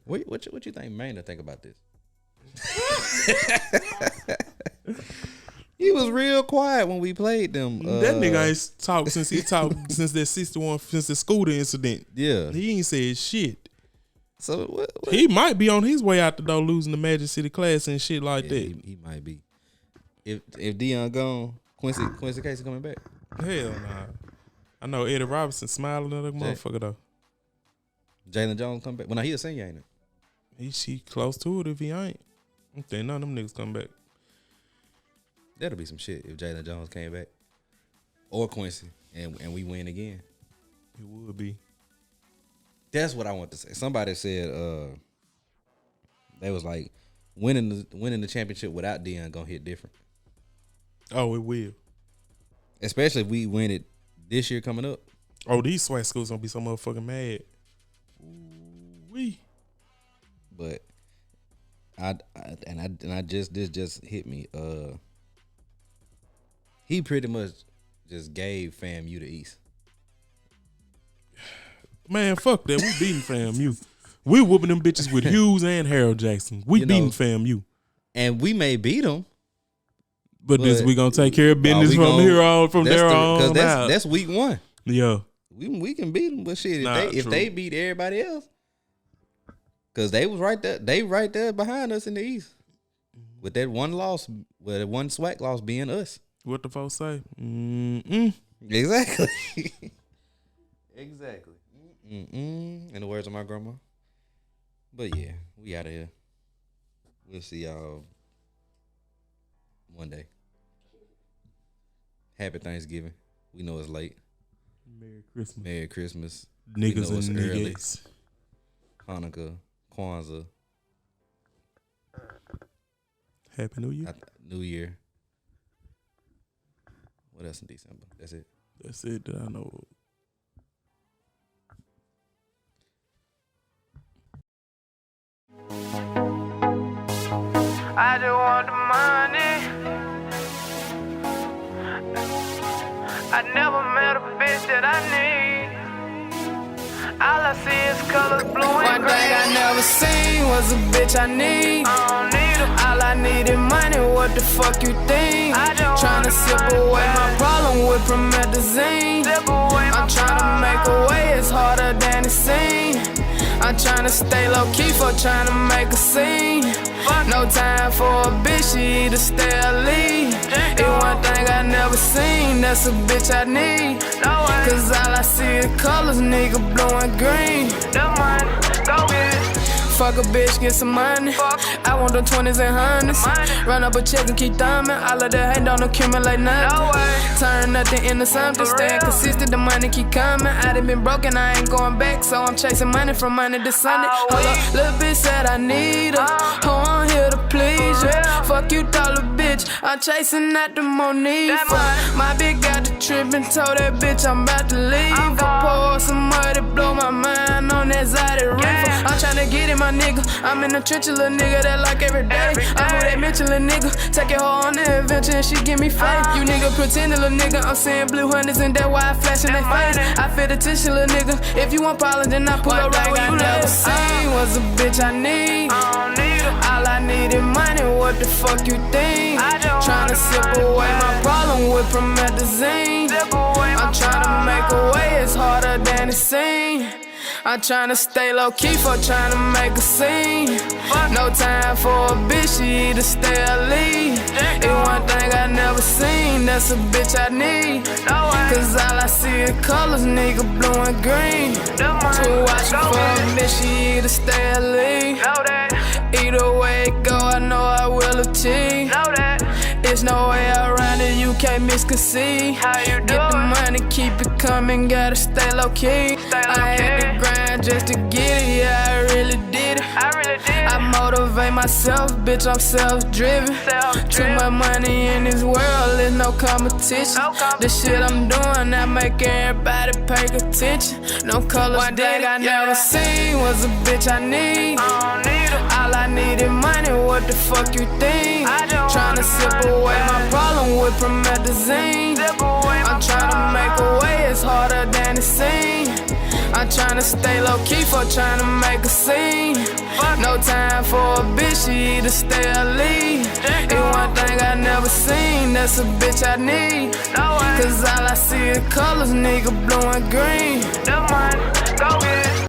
What you think Maynard think about this? He was real quiet when we played them. That nigga ain't talked since the scooter incident. Yeah. He ain't said shit. So what? He might be on his way out the door losing the Magic City Class and shit like that. He might be. If Deion gone, Quincy Casey coming back. Hell nah. I know Eddie Robinson smiling at a motherfucker though. Jalen Jones come back. Well, now he a senior, ain't it? He close to it if he ain't. I think none of them niggas come back. That'll be some shit if Jalen Jones came back. Or Quincy. And we win again. It would be. That's what I want to say. Somebody said they was like winning the championship without Deion gonna hit different. Oh, it will. Especially if we win it this year coming up. Oh, these SWAT schools gonna be so motherfucking mad. Ooh-wee. But this just hit me. He pretty much just gave FAMU the East. Man, fuck that. We beating FAMU. We whooping them bitches with Hughes and Harold Jackson. We beating FAMU. And we may beat them. But we gonna take care of business from there on out. That's week 1. Yeah. We can beat them, but shit, if they beat everybody else, because they was right there, they right there behind us in the East. With that one loss, with that one SWAC loss being us. What the folks say? Exactly. Exactly. In the words of my grandma. But yeah, we out of here. We'll see y'all one day. Happy Thanksgiving. We know it's late. Merry Christmas. Merry Christmas. Niggas and niggas. Hanukkah. Kwanzaa. Happy New Year. New Year. What else in December? That's it. That's it that I know of. I just want the money. I never met a bitch that I need. All I see is colors blue and green. One thing I never seen was a bitch I need. I don't need them. All I need is money, what the fuck you think? Tryna sip away my problem with promethazine. I'm tryna make a way, it's harder than it seems. I'm tryna stay low key for tryna make a scene. No time for a bitch, she either stay or leave. It's one thing I never seen, that's a bitch I need. Cause all I see is colors, nigga, blue and green. The money, go get it. Fuck a bitch, get some money. I want the 20s and 100s. Run up a check and keep thumbing. All of that hate don't accumulate nothing. Turn nothing into something. Staying consistent, the money keep coming. I done been broken, I ain't going back. So I'm chasing money from Monday to Sunday. Hold up, little bitch said I need her. Oh, I'm here to please you. Fuck you, dollar bitch. I'm chasing at the Monifa. My bitch got the trip and told that bitch I'm about to leave. I pour some money, blow my mind on that Zaddy reefer. I'm tryna get in my nigga. I'm in the trench, a little nigga that like every day. I'm who that Michelin nigga. Take it home on the adventure and she give me faith. You nigga pretend a little nigga. I'm saying blue hundreds and that why I flash in they face. I feel the tissue, little nigga. If you want pollen, then I pull up right where you never seen was a bitch I need. All I need is money, what the fuck you think? Tryna sip away my problem with promethazine. I'm tryna make a way, it's harder than it seems. I'm tryna stay low key for tryna make a scene. No time for a bitch, she either stay or leave. It's one thing I never seen, that's a bitch I need. Cause all I see is colors, nigga, blue and green. To watch for a bitch, she either stay or leave. Either way it go, I know I will achieve. There's no way around it, you can't misconceive. Get the money, keep it coming, gotta stay low key. I had to grind just to get it, yeah, I really did it. I motivate blame myself, bitch, I'm self-driven. Too much money in this world, there's no competition. The shit I'm doing, that make everybody pay attention. No colors, one thing I never seen was a bitch I need. All I need is money, what the fuck you think? Tryna sip away my problem with promethazine. I'm tryna make a way, it's harder than it seems. I'm tryna stay low-key for tryna make a scene. No time for a bitch, she either stay or leave. It's one thing I never seen, that's a bitch I need. Cause all I see is colors, nigga, blue and green. The money, go get it.